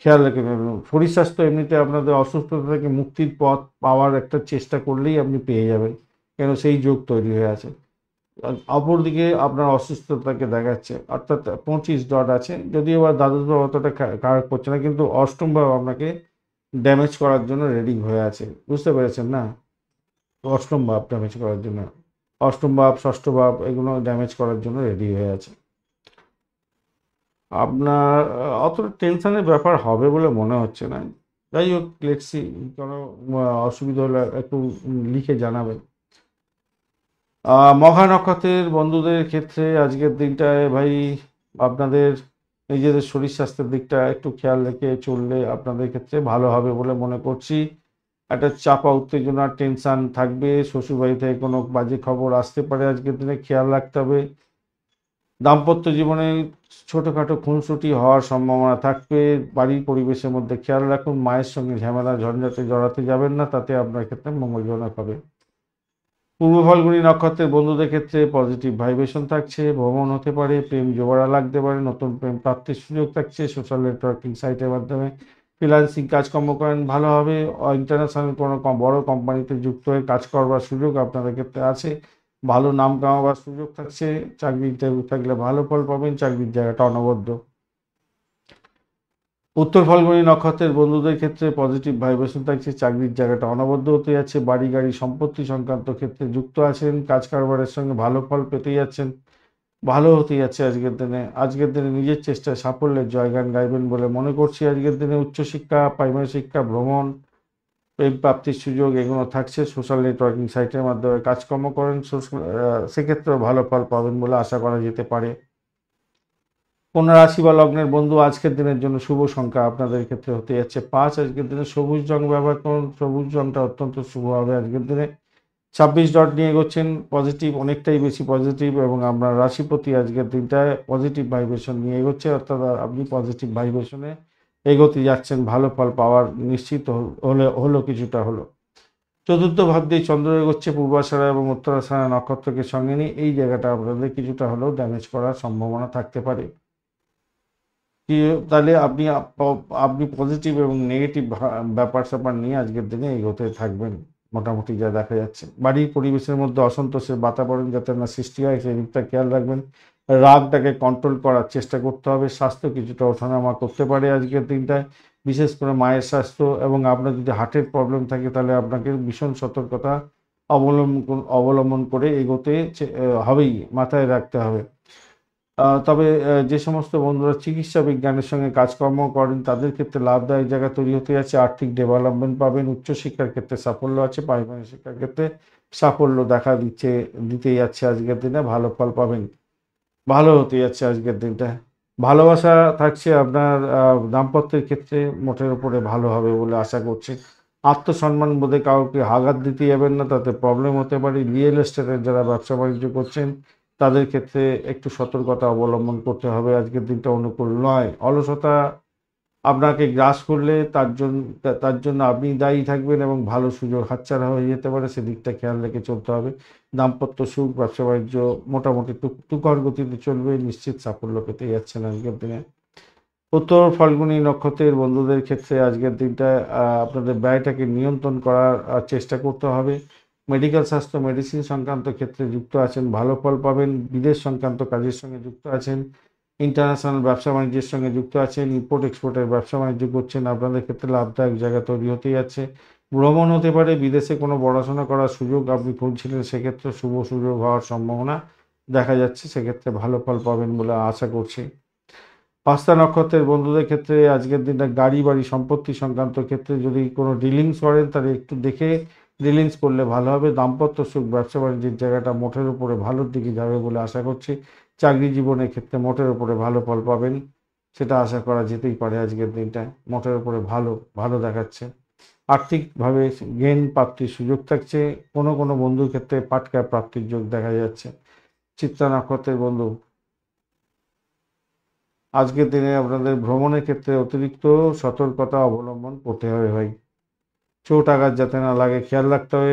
Speaker 1: খেয়াল রেখে নেবেন। শরীর স্বাস্থ্য এমনিতে আপনাদের অসুস্থতা থেকে মুক্তির পথ পাওয়ার একটা চেষ্টা করলেই আপনি পেয়ে যাবেন, কেন সেই যোগ তৈরি হয়ে আছে। অপরদিকে আপনার অসুস্থতাকে দেখাচ্ছে, অর্থাৎ 25 ডট আছে, যদিও বা দ্বাদশ ভাব অতটা খারাপ করছে না, কিন্তু অষ্টম ভাব আপনাকে ড্যামেজ করার জন্য রেডি হয়ে আছে, বুঝতে পেরেছেন না? অষ্টম ভাব ড্যামেজ করার জন্য, অষ্টম ভাব ষষ্ঠ ভাব এগুলো ড্যামেজ করার জন্য রেডি হয়ে আছে। আপনার অতটা টেনশনের ব্যাপার হবে বলে মনে হচ্ছে না। যাই হোক, লেটসি, কোনো অসুবিধা হলে একটু লিখে জানাবেন। মঘা নক্ষত্রের বন্ধুদের ক্ষেত্রে আজকের দিনটায় ভাই আপনাদের নিজেদের শরীর স্বাস্থ্যের দিকটা একটু খেয়াল রেখে চললে আপনাদের ক্ষেত্রে ভালো হবে বলে মনে করছি। একটা চাপা উত্তেজনা টেনশন থাকবে, শ্বশুরবাড়ি থেকে কোনো বাজে খবর আসতে পারে আজকের দিনে, খেয়াল রাখতে হবে। দাম্পত্য জীবনে ছোটোখাটো খুনসুটি হওয়ার সম্ভাবনা থাকবে, বাড়ির পরিবেশের মধ্যে খেয়াল রাখুন। মায়ের সঙ্গে ঝামেলা ঝঞ্ঝাটে জড়াতে যাবেন না, তাতে আপনার ক্ষেত্রে মঙ্গলজনক হবে। পূর্ব ফাল্গুনী নক্ষত্রের বন্ধুদের ক্ষেত্রে পজিটিভ ভাইব্রেশন থাকছে, ভ্রমণ হতে পারে, প্রেম জোগাড়া লাগতে পারে, নতুন প্রেম প্রাপ্তির সুযোগ থাকছে। সোশ্যাল নেটওয়ার্কিং সাইটের মাধ্যমে ফ্রিল্যান্সিং কাজকর্ম করেন, ভালো হবে। ইন্টারন্যাশনাল কোনো বড় কোম্পানিতে যুক্ত হয়ে কাজ করবার সুযোগ আপনাদের ক্ষেত্রে আছে, ভালো নাম কামাবার সুযোগ থাকছে। চাকরি ইন্টারভিউ থাকলে ভালো ফল পাবেন, চাকরির জায়গাটা অনবদ্য। উত্তর ফাল্গুনী নক্ষত্রের বন্ধুদের ক্ষেত্রে পজিটিভ ভাইব্রেশন থাকছে, চাকরির জায়গাটা অনবদ্য হতে যাচ্ছে। বাড়ি গাড়ি সম্পত্তি সংক্রান্ত ক্ষেত্রে যুক্ত আছেন, কাজ কারবারের সঙ্গে ভালো ফল পেতে যাচ্ছেন। ভালো হতে যাচ্ছে আজকের দিনে। আজকের দিনে নিজের চেষ্টায় সাফল্যের জয়গান গাইবেন বলে মনে করছি। আজকের দিনে উচ্চশিক্ষা, প্রাইমারি শিক্ষা, ভ্রমণ, প্রেম প্রাপ্তির সুযোগ এগুলো থাকছে। সোশ্যাল নেটওয়ার্কিং সাইটের মাধ্যমে কাজকর্ম করেন, সেক্ষেত্রেও ভালো ফল পাবেন বলে আশা করা যেতে পারে। কন্যা রাশি বা লগ্নের বন্ধু, আজকের দিনের জন্য শুভ সংখ্যা আপনাদের ক্ষেত্রে হতে যাচ্ছে 5। আজকের দিনে সবুজ রং ব্যবহার করুন। সবুজ রংটা অত্যন্ত শুভ হবে আজকের দিনে। 26 ডট নিয়ে এগোচ্ছেন, পজিটিভ, অনেকটাই বেশি পজিটিভ, এবং আপনার রাশিপতি আজকের দিনটায় পজিটিভ ভাইব্রেশন নিয়ে এগোচ্ছে, অর্থাৎ আপনি পজিটিভ ভাইব্রেশনে এগোতে যাচ্ছেন। ভালো ফল পাওয়ার নিশ্চিত হলো কিছুটা হলো। চতুর্থ ভাব দিয়ে চন্দ্র এগোচ্ছে পূর্বাষাঢ়া এবং উত্তরাষাঢ়া নক্ষত্রকে সঙ্গে নিয়ে। এই জায়গাটা আপনাদের কিছুটা হলেও ড্যামেজ করার সম্ভাবনা থাকতে পারে। কি তাহলে আপনি পজিটিভ এবং নেগেটিভ ব্যাপার-স্যাপার নিয়ে আজকের দিনে এগোতে থাকবেন। মোটামুটি যা দেখা যাচ্ছে। বাড়ির পরিবেশের মধ্যে অসন্তোষের বাতাবরণ যাতে না সৃষ্টি হয় সেদিকটা খেয়াল রাখবেন। রাগটাকে কন্ট্রোল করার চেষ্টা করতে হবে। স্বাস্থ্য কিছুটা ওঠানামা করতে পারে আজকের দিনটায়। বিশেষ করে মায়ের স্বাস্থ্য, এবং আপনার যদি হার্টের প্রবলেম থাকে তাহলে আপনাকে ভীষণ সতর্কতা অবলম্বন করে এগোতে হবেই, মাথায় রাখতে হবে। তবে যে সমস্ত বন্ধুরা চিকিৎসা বিজ্ঞানের সঙ্গে কাজকর্ম করেন তাদের ক্ষেত্রে লাভদায়ক জায়গা তৈরি হতে যাচ্ছে। আর্থিক ডেভেলপমেন্ট পাবেন। উচ্চশিক্ষার ক্ষেত্রে সাফল্য আছে। প্রাইমারি শিক্ষার ক্ষেত্রে সাফল্য দিতেই যাচ্ছে আজকের দিনে। ভালো ফল পাবেন। ভালো হতে যাচ্ছে আজকের দিনটা। ভালোবাসা থাকছে আপনার দাম্পত্যের ক্ষেত্রে মোটের উপরে ভালো হবে বলে আশা করছি। আত্মসম্মান বোধে কাউকে আঘাত দিতে যাবেন না, তাতে প্রবলেম হতে পারে। রিয়েল এস্টেটের যারা ব্যবসা বাণিজ্য করছেন তাদের ক্ষেত্রে একটু সতর্কতা অবলম্বন করতে হবে। আজকের দিনটা অনুকূল নয়। অলসতা আপনাকে গ্রাস করলে তার জন্য আপনি দায়ী থাকবেন, এবং ভালো সুযোগ হাতছাড়া হয়ে যেতে পারে। সেদিকটা খেয়াল রেখে চলতে হবে। দাম্পত্য সুখ, ব্যবসা বাণিজ্য মোটামুটি তুখর গতিতে চলবে। নিশ্চিত সাফল্য পেতে যাচ্ছেন আজকের দিনে। উত্তর ফাল্গুনী নক্ষত্রের বন্ধুদের ক্ষেত্রে আজকের দিনটায় আপনাদের ব্যয়টাকে নিয়ন্ত্রণ করার চেষ্টা করতে হবে। মেডিকেল স্বাস্থ্য, মেডিসিন সংক্রান্ত ক্ষেত্রে যুক্ত আছেন, ভালো ফল পাবেন। বিদেশ সংক্রান্ত কাজের সঙ্গে যুক্ত আছেন, ইন্টারন্যাশনাল ব্যবসা বাণিজ্যের সঙ্গে যুক্ত আছেন, ইম্পোর্ট এক্সপোর্টের ব্যবসা বাণিজ্য করছেন, আপনাদের ক্ষেত্রে লাভদায়ক জায়গা তৈরি হতে যাচ্ছে। ভ্রমণ হতে পারে, বিদেশে কোনো পড়াশোনা করার সুযোগ আপনি খুঁজছিলেন, সেক্ষেত্রে শুভ সুযোগ হওয়ার সম্ভাবনা দেখা যাচ্ছে। সেক্ষেত্রে ভালো ফল পাবেন বলে আশা করছি। পাঁচটা নক্ষত্রের বন্ধুদের ক্ষেত্রে আজকের দিনটা গাড়ি বাড়ি সম্পত্তি সংক্রান্ত ক্ষেত্রে যদি কোনো ডিলিংস করেন তাহলে একটু দেখে ডিলিংস করলে ভালো হবে। দাম্পত্য সুখ, ব্যবসা বাণিজ্যের জায়গাটা মোটের উপরে ভালোর দিকে যাবে বলে আশা করছি। চাকরি জীবনের ক্ষেত্রে মোটের উপরে ভালো ফল পাবেন, সেটা আশা করা যেতেই পারে। আজকের দিনটায় মোটের উপরে ভালো দেখাচ্ছে। আর্থিকভাবে গেইন প্রাপ্তির সুযোগ থাকছে। কোনো কোনো বন্ধুর ক্ষেত্রে পাটকা প্রাপ্তির যোগ দেখা যাচ্ছে। চিত্রা নক্ষত্রের বন্ধু, আজকের দিনে আপনাদের ভ্রমণের ক্ষেত্রে অতিরিক্ত সতর্কতা অবলম্বন করতে হবে ভাই। চোট আঘাত যাতে না লাগে খেয়াল রাখতে হবে।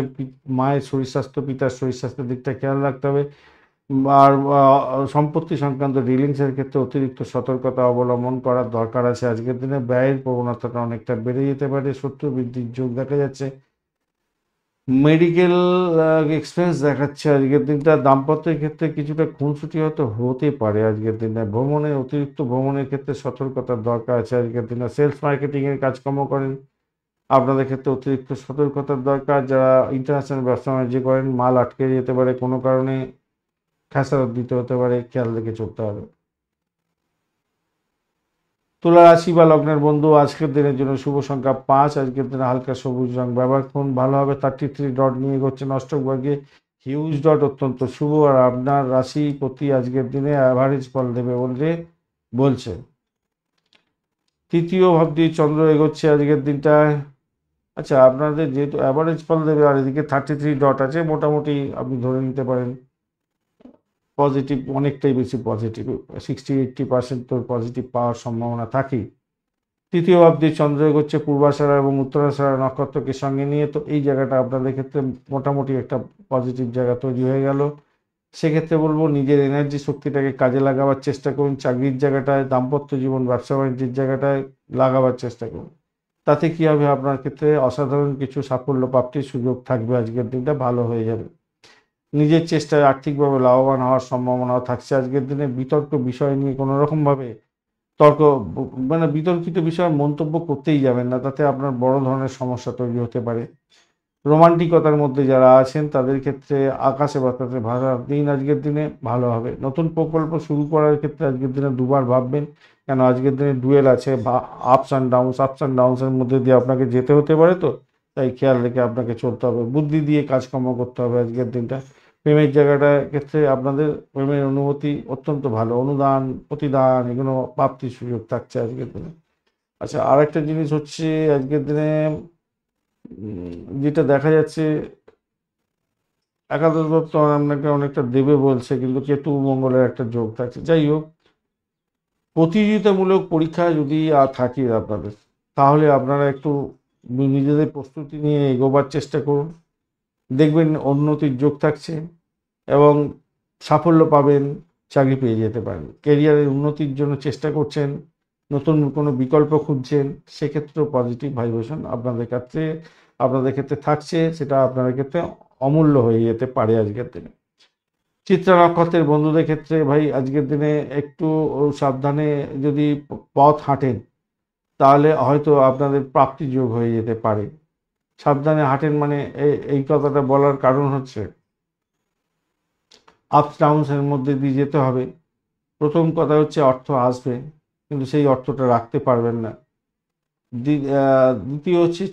Speaker 1: মায়ের শরীর স্বাস্থ্য, পিতার শরীর স্বাস্থ্যের দিকটা খেয়াল রাখতে হবে। আর সম্পত্তি সংক্রান্ত ডিলিংসের ক্ষেত্রে অতিরিক্ত সতর্কতা অবলম্বন করার দরকার আছে। আজকের দিনে ব্যয়ের প্রবণতাটা অনেকটা বেড়ে যেতে পারে। শত্রু বৃদ্ধির যোগ দেখা যাচ্ছে। মেডিকেল এক্সপেন্স দেখাচ্ছে আজকের দিনটা। দাম্পত্যের ক্ষেত্রে কিছুটা খুনসুটি হয়তো হতে পারে আজকের দিনে। অতিরিক্ত ভ্রমণের ক্ষেত্রে সতর্কতার দরকার আছে আজকের দিনে। সেলস মার্কেটিংয়ের কাজকর্ম করেন, আপনাদের ক্ষেত্রে অতিরিক্ত সতর্কতার দরকার। যারা ইন্টারন্যাশনাল ব্যবসা বাণিজ্য করেন, মাল আটকে যেতে পারে, কোনো কারণে খেসারত দিতে হতে পারে, খেয়াল রেখে চলতে হবে। তুলা রাশি বা লগ্নের বন্ধু, আজকের দিনের জন্য শুভ সংখ্যা 5। আজকের দিনে হালকা সবুজ রং ব্যবহার করুন, ভালো হবে। 33 ডট নিয়ে এগোচ্ছেন অষ্টক ভাগ্যে। হিউজ ডট অত্যন্ত শুভ, আর আপনার রাশি প্রতি আজকের দিনে অ্যাভারেজ ফল দেবে বলছে। তৃতীয় ভাব দিয়ে চন্দ্র এগোচ্ছে আজকের দিনটায়। আচ্ছা, আপনাদের যেহেতু অ্যাভারেজ ফল দেবে আর এদিকে 33 ডট আছে, মোটামুটি আপনি ধরে নিতে পারেন পজিটিভ, অনেকটাই বেশি পজিটিভ। 60-80% তোর পজিটিভ পাওয়ার সম্ভাবনা থাকেই। তৃতীয় ভাব দিয়ে চন্দ্র এগোচ্ছে পূর্বাষাঢ়া এবং উত্তরাষাঢ়া নক্ষত্রকে সঙ্গে নিয়ে। তো এই জায়গাটা আপনাদের ক্ষেত্রে মোটামুটি একটা পজিটিভ জায়গা তৈরি হয়ে গেল। সেক্ষেত্রে বলবো নিজের এনার্জি শক্তিটাকে কাজে লাগাবার চেষ্টা করুন। চাকরির জায়গাটায়, দাম্পত্য জীবন, ব্যবসা বাণিজ্যের জায়গাটায় লাগাবার চেষ্টা করুন। তাতে কী হবে, আপনার ক্ষেত্রে অসাধারণ কিছু সাফল্য প্রাপ্তির সুযোগ থাকবে। আজকের দিনটা ভালো হয়ে যাবে। নিজের চেষ্টায় আর্থিকভাবে লাভবান হওয়ার সম্ভাবনাও থাকছে। আজকের দিনে বিতর্ক বিষয় নিয়ে কোনো রকমভাবে তর্ক মানে বিতর্কিত বিষয়ে মন্তব্য করতেই যাবেন না, তাতে আপনার বড় ধরনের সমস্যা তৈরি হতে পারে। রোমান্টিকতার মধ্যে যারা আছেন তাদের ক্ষেত্রে আকাশে বাতাসে ভাসার দিন আজকের দিনে ভালো হবে। নতুন প্রকল্প শুরু করার ক্ষেত্রে আজকের দিনে দুবার ভাববেন, কেন আজকের দিনে ডুয়েল আছে বা আপস অ্যান্ড ডাউনসের মধ্যে দিয়ে আপনাকে যেতে হতে পারে, তো তাই খেয়াল রেখে আপনাকে চলতে হবে, বুদ্ধি দিয়ে কাজকর্ম করতে হবে আজকের দিনটা। প্রেমের জায়গাটার ক্ষেত্রে আপনাদের প্রেমের অনুভূতি অত্যন্ত ভালো, অনুদান প্রতিদান এগুলো প্রাপ্তির সুযোগ থাকছে আজকের দিনে। আচ্ছা, আরেকটা জিনিস হচ্ছে আজকের দিনে যেটা দেখা যাচ্ছে, একাদশ দত্ত আপনাকে অনেকটা দেবে বলছে, কিন্তু কেতু মঙ্গলের একটা যোগ থাকছে। যাই হোক, প্রতিযোগিতামূলক পরীক্ষা যদি আর থাকে আপনাদের, তাহলে আপনারা একটু নিজেদের প্রস্তুতি নিয়ে এগোবার চেষ্টা করুন, দেখবেন উন্নতির যোগ থাকছে এবং সাফল্য পাবেন, চাকরি পেয়ে যেতে পারেন। কেরিয়ারের উন্নতির জন্য চেষ্টা করছেন, নতুন কোনো বিকল্প খুঁজছেন, সেক্ষেত্রেও পজিটিভ ভাইব্রেশন আপনাদের ক্ষেত্রে থাকছে, সেটা আপনাদের ক্ষেত্রে অমূল্য হয়ে যেতে পারে আজকের দিনে। চিত্রা নক্ষত্রের বন্ধুদের ক্ষেত্রে ভাই আজকের দিনে একটু সাবধানে যদি পথ হাঁটেন, তাহলে হয়তো আপনাদের প্রাপ্তি যোগ হয়ে যেতে পারে। সাবধানে হাঁটেন মানে এই কথাটা বলার কারণ হচ্ছে, আপস ডাউনসের মধ্যে দিয়ে যেতে হবে। প্রথম কথা হচ্ছে অর্থ আসবে, কিন্তু সেই অর্থটা রাখতে পারবেন না। দ্বিতীয় হচ্ছে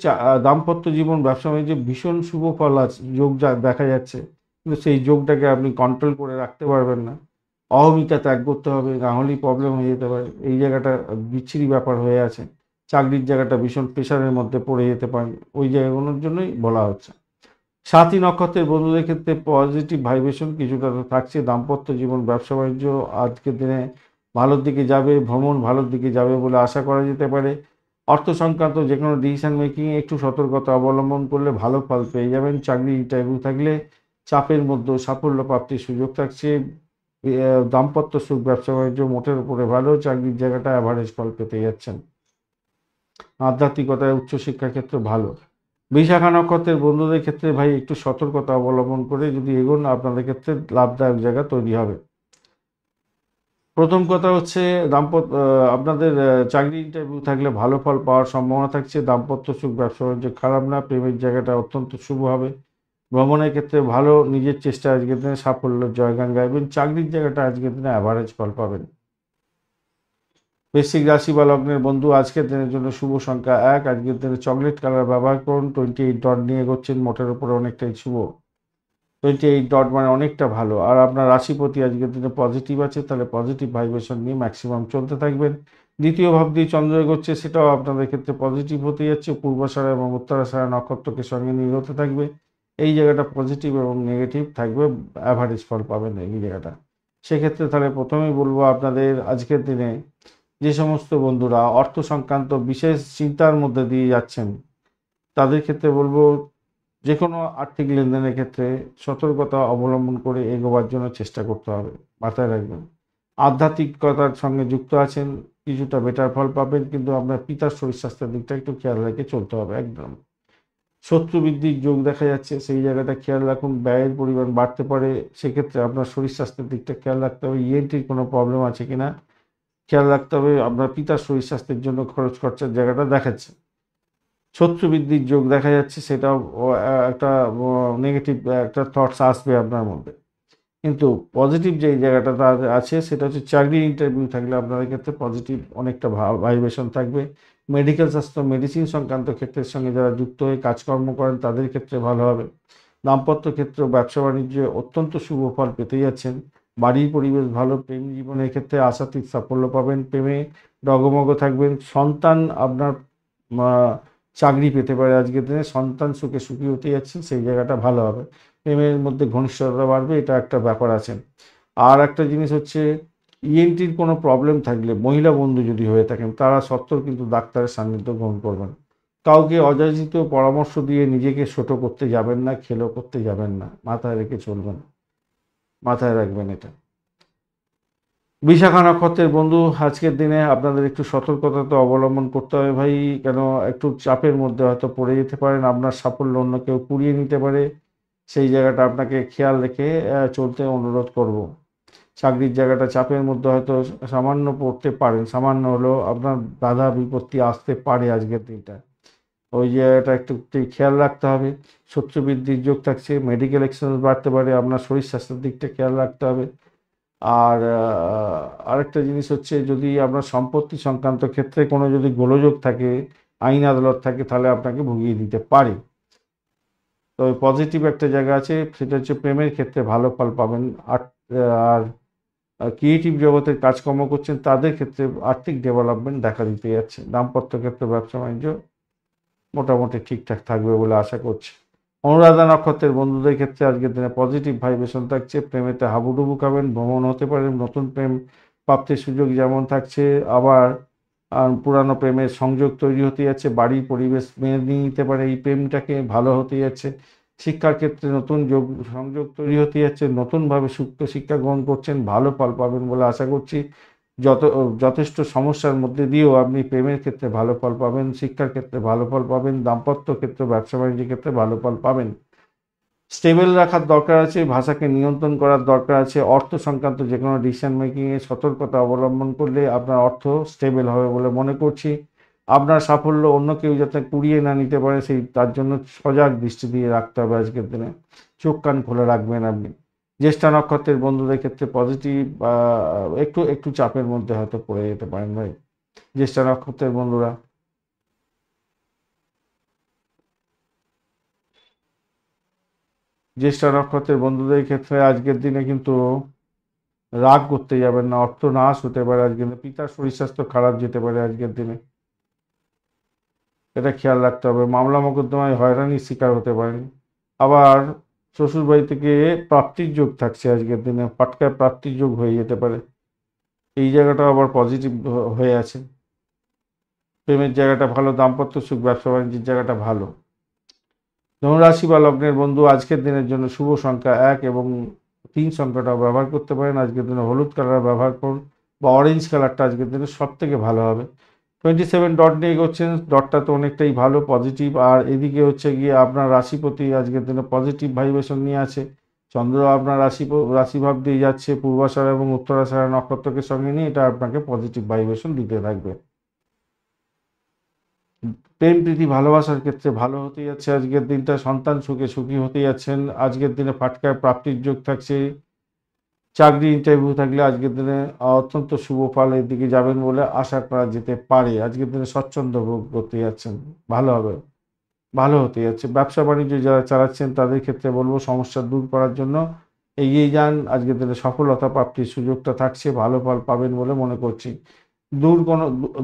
Speaker 1: দাম্পত্য জীবন ব্যবসা বাণিজ্যে ভীষণ শুভ ফল আছে, যোগ দেখা যাচ্ছে, কিন্তু সেই যোগটাকে আপনি কন্ট্রোল করে রাখতে পারবেন না। অহমিকা ত্যাগ করতে হবে, না হলেই প্রবলেম হয়ে যেতে পারে। এই জায়গাটা বিচ্ছিরি ব্যাপার হয়ে আছে। চাকরির জায়গাটা ভীষণ প্রেশারের মধ্যে পড়ে যেতে পারেন, ওই জায়গাগুলোর জন্যই বলা হচ্ছে। সাথী নক্ষত্রের বন্ধুদের ক্ষেত্রে পজিটিভ ভাইব্রেশন কিছুটা তো থাকছে। দাম্পত্য জীবন ব্যবসা বাণিজ্য আজকের দিনে ভালোর দিকে যাবে, ভ্রমণ ভালোর দিকে যাবে বলে আশা করা যেতে পারে। অর্থ সংক্রান্ত যে কোনো ডিসিশন মেকিংয়ে একটু সতর্কতা অবলম্বন করলে ভালো ফল পেয়ে যাবেন। চাকরি ইন্টারভিউ থাকলে চাপের মধ্যেও সাফল্য প্রাপ্তির সুযোগ থাকছে। দাম্পত্য সুখ ব্যবসা বাণিজ্য মোটের উপরে ভালো, চাকরির জায়গাটা অ্যাভারেজ ফল পেতে যাচ্ছেন। আধ্যাত্মিকতায় উচ্চশিক্ষার ক্ষেত্রে ভালো। বিশাখা নক্ষত্রের বন্ধুদের ক্ষেত্রে ভাই একটু সতর্কতা অবলম্বন করে যদি এগোন, আপনাদের ক্ষেত্রে লাভদায়ক জায়গা তৈরি হবে। প্রথম কথা হচ্ছে আপনাদের চাকরি ইন্টারভিউ থাকলে ভালো ফল পাওয়ার সম্ভাবনা থাকছে। দাম্পত্য সুখ ব্যবসা বাণিজ্য খারাপ না, প্রেমের জায়গাটা অত্যন্ত শুভ হবে। ভ্রমণের ক্ষেত্রে ভালো, নিজের চেষ্টা আজকের দিনে সাফল্যের জয়গান গাইবেন। চাকরির জায়গাটা আজকের দিনে অ্যাভারেজ ফল পাবেন। বৃশ্চিক রাশি বা লগ্নের বন্ধু আজকের দিনের জন্য শুভ সংখ্যা 1। আজকের দিনে চকলেট কালার ব্যবহার করুন। 28 ডট নিয়ে এগোচ্ছেন, মোটের উপরে অনেকটাই শুভ। 28 ডট মানে অনেকটা ভালো। আর আপনার রাশিপতি আজকের দিনে পজিটিভ আছে, তাহলে পজিটিভ ভাইব্রেশন নিয়ে ম্যাক্সিমাম চলতে থাকবেন। দ্বিতীয় ভাব দিয়ে চন্দ্র এগোচ্ছে, সেটাও আপনাদের ক্ষেত্রে পজিটিভ হতে যাচ্ছে। পূর্বাষাঢ়া এবং উত্তরাষাঢ়া নক্ষত্রকে সঙ্গে নিয়ে হতে থাকবে। এই জায়গাটা পজিটিভ এবং নেগেটিভ থাকবে, অ্যাভারেজ ফল পাবেন এই জায়গাটা। সেক্ষেত্রে তাহলে প্রথমেই বলবো, আপনাদের আজকের দিনে যে সমস্ত বন্ধুরা অর্থ সংক্রান্ত বিশেষ চিন্তার মধ্যে দিয়ে যাচ্ছেন, তাদের ক্ষেত্রে বলবো যে কোনো আর্থিক লেনদেনের ক্ষেত্রে সতর্কতা অবলম্বন করে এগোবার জন্য চেষ্টা করতে হবে, মাথায় রাখবেন। আধ্যাত্মিকতার সঙ্গে যুক্ত আছেন, কিছুটা বেটার ফল পাবেন, কিন্তু আপনার পিতার শরীর স্বাস্থ্যের দিকটা একটু খেয়াল রেখে চলতে হবে একদম। শত্রু বৃদ্ধির যোগ দেখা যাচ্ছে, সেই জায়গাটা খেয়াল রাখুন। ব্যয়ের পরিমাণ বাড়তে পারে, সেক্ষেত্রে আপনার শরীর স্বাস্থ্যের দিকটা খেয়াল রাখতে হবে। ইএনটির কোনো প্রবলেম আছে কিনা খেয়াল রাখতে হবে। আপনার পিতার শরীর স্বাস্থ্যের জন্য খরচ খরচার জায়গাটা দেখাচ্ছে। শত্রু বৃদ্ধির যোগ দেখা যাচ্ছে, সেটাও একটা নেগেটিভ একটা থটস আসবে আপনার মধ্যে। কিন্তু পজিটিভ যে জায়গাটা আছে, সেটা হচ্ছে চাকরির ইন্টারভিউ থাকলে আপনাদের ক্ষেত্রে পজিটিভ অনেকটা ভাইব্রেশন থাকবে। মেডিকেল স্বাস্থ্য মেডিসিন সংক্রান্ত ক্ষেত্রের সঙ্গে যারা যুক্ত হয়ে কাজকর্ম করেন, তাদের ক্ষেত্রে ভালো হবে। দাম্পত্য ক্ষেত্র ব্যবসা বাণিজ্যে অত্যন্ত শুভ ফল পেতে যাচ্ছেন। বাড়ির পরিবেশ ভালো, প্রেম জীবনের ক্ষেত্রে আশাতীত সাফল্য পাবেন। প্রেমে ডগমগ থাকবেন। সন্তান আপনার চাকরি পেতে পারে আজকের দিনে। সন্তান সুখে সুখী হতে যাচ্ছেন, সেই জায়গাটা ভালো হবে। প্রেমের মধ্যে ঘনিষ্ঠতা বাড়বে, এটা একটা ব্যাপার আছে। আর একটা জিনিস হচ্ছে, ইএনটির কোনো প্রবলেম থাকলে মহিলা বন্ধু যদি হয়ে থাকেন, তারা সত্ত্বেও কিন্তু ডাক্তারের সান্নিধ্য গ্রহণ করবেন। কাউকে অযাচিত পরামর্শ দিয়ে নিজেকে ছোট করতে যাবেন না, খেলো করতে যাবেন না, মাথায় রেখে চলবেন, মাথায় রাখবেন এটা। বিশাখা নক্ষত্রের বন্ধু আজকের দিনে আপনাদের একটু সতর্কতা তো অবলম্বন করতে হবে ভাই, কেন একটু চাপের মধ্যে হয়তো পড়ে যেতে পারেন। আপনার সাফল্য অন্য কেউ কুড়িয়ে নিতে পারে, সেই জায়গাটা আপনাকে খেয়াল রেখে চলতে অনুরোধ করব। চাকরির জায়গাটা চাপের মধ্যে হয়তো সামান্য পড়তে পারেন, সামান্য হলেও আপনার বাধা বিপত্তি আসতে পারে আজকের দিনটা। ওই জায়গাটা একটু খেয়াল রাখতে হবে। শত্রু বৃদ্ধির যোগ থাকছে, মেডিকেল এক্সপেন্স বাড়তে পারে, আপনার শরীর স্বাস্থ্যের দিকটা খেয়াল রাখতে হবে। আর আরেকটা জিনিস হচ্ছে, যদি আপনার সম্পত্তি সংক্রান্ত ক্ষেত্রে কোনো যদি গোলযোগ থাকে, আইন আদালত থাকে, তাহলে আপনাকে ভুগিয়ে দিতে পারে। তবে পজিটিভ একটা জায়গা আছে, সেটা হচ্ছে প্রেমের ক্ষেত্রে ভালো ফল পাবেন। আর আর ক্রিয়েটিভ জগতের কাজকর্ম করছেন তাদের ক্ষেত্রে আর্থিক ডেভেলপমেন্ট দেখা দিতে যাচ্ছে। দাম্পত্য ক্ষেত্রে ব্যবসা বাণিজ্য মোটামুটি ঠিকঠাক থাকবে বলে আশা করছি। অনুরাধা নক্ষত্রের বন্ধুদের ক্ষেত্রে আজকের দিনে পজিটিভ ভাইব্রেশন থাকছে, প্রেমেতে হাবুডুবু খাবেন, ভ্রমণ হতে পারে, নতুন প্রেম প্রাপ্তির সুযোগ যেমন থাকছে, আবার পুরানো প্রেমের সংযোগ তৈরি হতে যাচ্ছে, বাড়ির পরিবেশ মেনে নিতে পারে এই প্রেমটাকে, ভালো হতে যাচ্ছে। শিক্ষার ক্ষেত্রে নতুন সংযোগ তৈরি হতে যাচ্ছে, নতুনভাবে সুপ্ত শিক্ষা গ্রহণ করছেন, ভালো ফল পাবেন বলে আশা করছি। যথেষ্ট সমস্যার মধ্যে দিয়েও আপনি প্রেমের ক্ষেত্রে ভালো ফল পাবেন, শিক্ষার ক্ষেত্রে ভালো ফল পাবেন, দাম্পত্য ক্ষেত্রে, ব্যবসা বাণিজ্যের ক্ষেত্রে ভালো ফল পাবেন। স্টেবল রাখার দরকার আছে, ভাষাকে নিয়ন্ত্রণ করার দরকার আছে। অর্থ সংক্রান্ত যে কোনো ডিসিশন মেকিংয়ে সতর্কতা অবলম্বন করলে আপনার অর্থ স্টেবল হবে বলে মনে করছি। আপনার সাফল্য অন্য কেউ যাতে কুড়িয়ে না নিতে পারে, তার জন্য সজাগ দৃষ্টি দিয়ে রাখতে হবে আজকের দিনে। চোখ কান খোলা রাখবেন আপনি। জ্যেষ্ঠা নক্ষত্রের বন্ধুদের ক্ষেত্রে পজিটিভ, একটু একটু চাপের মধ্যে হয়তো পড়ে যেতে পারেন ভাই, জ্যেষ্ঠা নক্ষত্রের বন্ধুরা। জ্যেষ্ঠা নক্ষত্রের বন্ধুদের ক্ষেত্রে আজকের দিনে কিন্তু রাগ করতে যাবেন না, অর্থ নাশ হতে পারে আজকের দিনে, পিতার শরীর স্বাস্থ্য খারাপ যেতে পারে আজকের দিনে, এটা খেয়াল রাখতে হবে। মামলা মোকদ্দমায় হয়রানির শিকার হতে পারেন। আবার শ্বশুরবাড়ি থেকে প্রাপ্তির যোগ থাকছে আজকের দিনে, পাটকায় প্রাপ্তির যোগ হয়ে যেতে পারে, এই জায়গাটা আবার পজিটিভ হয়ে আছে। প্রেমের জায়গাটা ভালো, দাম্পত্য সুখ, ব্যবসা বাণিজ্যের জায়গাটা ভালো। ধনুরাশি বা লগ্নের বন্ধু আজকের দিনের জন্য শুভ সংখ্যা 1 এবং 3 সংখ্যাটাও ব্যবহার করতে পারেন। আজকের দিনে হলুদ কালার ব্যবহার করুন, বা অরেঞ্জ কালারটা আজকের দিনে সব থেকে ভালো হবে। 27 ডট নিয়ে এগোচ্ছেন, ডটটা তো অনেকটাই ভালো, পজিটিভ। আর এদিকে হচ্ছে গিয়ে আপনার রাশিপতি আজকের দিনে পজিটিভ ভাইব্রেশন নিয়ে আছে। চন্দ্র আপনার রাশিভাব দিয়ে যাচ্ছে পূর্বাষাঢ়া এবং উত্তরাষাঢ়া নক্ষত্রকে সঙ্গে নিয়ে, এটা আপনাকে পজিটিভ ভাইব্রেশন দিতে থাকবে। প্রেম প্রীতি ভালোবাসার ক্ষেত্রে ভালো হতে যাচ্ছে আজকের দিনটা, সন্তান সুখে সুখী হতে যাচ্ছেন। আজকের দিনে ফাটকায় প্রাপ্তির যোগ থাকছে। চাকরি ইন্টারভিউ থাকলে আজকের দিনে অত্যন্ত শুভ ফলের দিকে যাবেন বলে আশা করা যেতে পারে। আজকের দিনে স্বচ্ছন্দ ভোগ করতে যাচ্ছেন, ভালো হবে, ভালো হতে যাচ্ছে। ব্যবসা বাণিজ্য যারা চালাচ্ছেন তাদের ক্ষেত্রে বলবো সমস্যা দূর করার জন্য এগিয়ে যান। আজকের দিনে সফলতা প্রাপ্তির সুযোগটা থাকছে, ভালো ফল পাবেন বলে মনে করছি।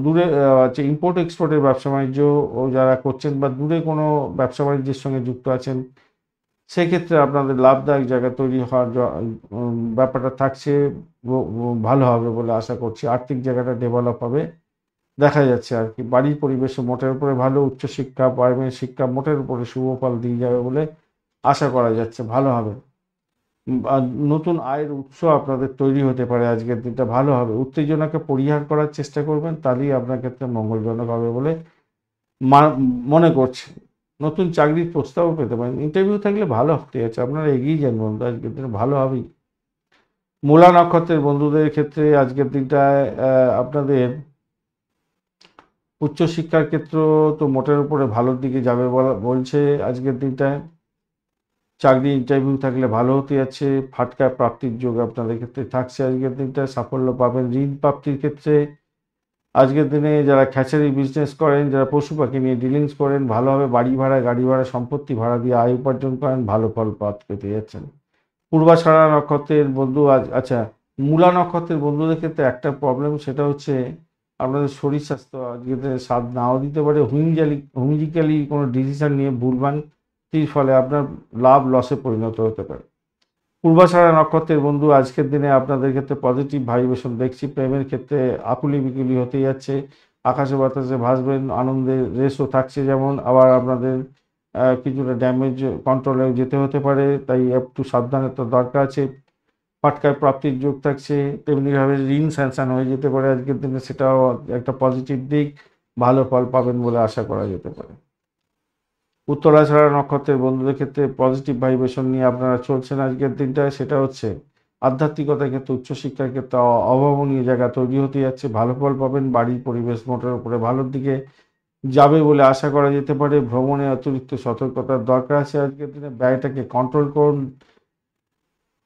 Speaker 1: দূরে হচ্ছে ইম্পোর্ট এক্সপোর্টের ব্যবসা বাণিজ্য ও যারা করছেন, বা দূরে কোনো ব্যবসা বাণিজ্যের সঙ্গে যুক্ত আছেন, সেক্ষেত্রে আপনাদের লাভদায়ক জায়গা তৈরি হওয়ার ব্যাপারটা থাকছে, ভালো হবে বলে আশা করছি। আর্থিক জায়গাটা ডেভেলপ হবে দেখা যাচ্ছে আর কি। বাড়ির পরিবেশে মোটের উপরে ভালো, উচ্চশিক্ষা প্রাইমারি শিক্ষা মোটের উপরে শুভ ফল দিয়ে যাবে বলে আশা করা যাচ্ছে, ভালো হবে। আর নতুন আয়ের উৎস আপনাদের তৈরি হতে পারে আজকের দিনটা, ভালো হবে। উত্তেজনাকে পরিহার করার চেষ্টা করবেন, তাহলেই আপনার ক্ষেত্রে মঙ্গলজনক হবে বলে মনে করছি। নতুন চাকরির প্রস্তাবও পেতে পারেন, ইন্টারভিউ থাকলে ভালো হতে যাচ্ছে, আপনারা এগিয়ে যান বন্ধু, আজকের দিনে ভালো হবেই। মূলা নক্ষত্রের বন্ধুদের ক্ষেত্রে আজকের দিনটায় আপনাদের উচ্চশিক্ষার ক্ষেত্র তো মোটের উপরে ভালোর দিকে যাবে বলছে আজকের দিনটায়। চাকরি ইন্টারভিউ থাকলে ভালো হতে যাচ্ছে, ফাটকা প্রাপ্তির যোগ আপনাদের ক্ষেত্রে থাকছে আজকের দিনটায়, সাফল্য পাবেন। ঋণ প্রাপ্তির ক্ষেত্রে আজকের দিনে যারা খ্যাচারি বিজনেস করেন, যারা পশু পাখি নিয়ে ডিলিংস করেন, ভালো হবে। বাড়ি ভাড়া, গাড়ি ভাড়া, সম্পত্তি ভাড়া দিয়ে আয় উপার্জন করেন, ভালো ফল পেতে যাচ্ছেন। পূর্বাষাঢ়া নক্ষত্রের বন্ধু আচ্ছা, মূলা নক্ষত্রের বন্ধুদের ক্ষেত্রে একটা প্রবলেম, সেটা হচ্ছে আপনাদের শরীর স্বাস্থ্য আজকের দিনে সাথ নাও দিতে পারে। হুইমজিক্যালি কোনো ডিসিশন নিয়ে ভুলভ্রান্তির ফলে আপনার লাভ লসে পরিণত হতে পারে। পূর্বাষাঢ়া নক্ষত্রের বন্ধু আজকের দিনে আপনাদের ক্ষেত্রে পজিটিভ ভাইব্রেশন দেখছি। প্রেমের ক্ষেত্রে আকুলি বিকুলি হতে যাচ্ছে, আকাশে বাতাসে ভাসবেন, আনন্দের রেসও থাকছে যেমন, আবার আপনাদের কিছুটা ড্যামেজ কন্ট্রোলেও যেতে হতে পারে, তাই একটু সাবধানতার দরকার আছে। পাটকায় প্রাপ্তির যোগ থাকছে, তেমনিভাবে ঋণ স্যাংশন হয়ে যেতে পারে আজকের দিনে, সেটাও একটা পজিটিভ দিক, ভালো ফল পাবেন বলে আশা করা যেতে পারে। উত্তরাষাঢ়া নক্ষত্রের বন্ধুদের ক্ষেত্রে পজিটিভ ভাইব্রেশন নিয়ে আপনারা চলছেন আজকের দিনটায়, সেটা হচ্ছে আধ্যাত্মিকতার ক্ষেত্রে, উচ্চশিক্ষার ক্ষেত্রে অভাবনীয় জায়গা তৈরি হতে যাচ্ছে, ভালো ফল পাবেন। বাড়ির পরিবেশ মোটের উপরে ভালোর দিকে, যাবে বলে আশা করা যেতে পারে। ভ্রমণে অতিরিক্ত সতর্কতার দরকার আছে আজকের দিনে, ব্যয়টাকে কন্ট্রোল করুন।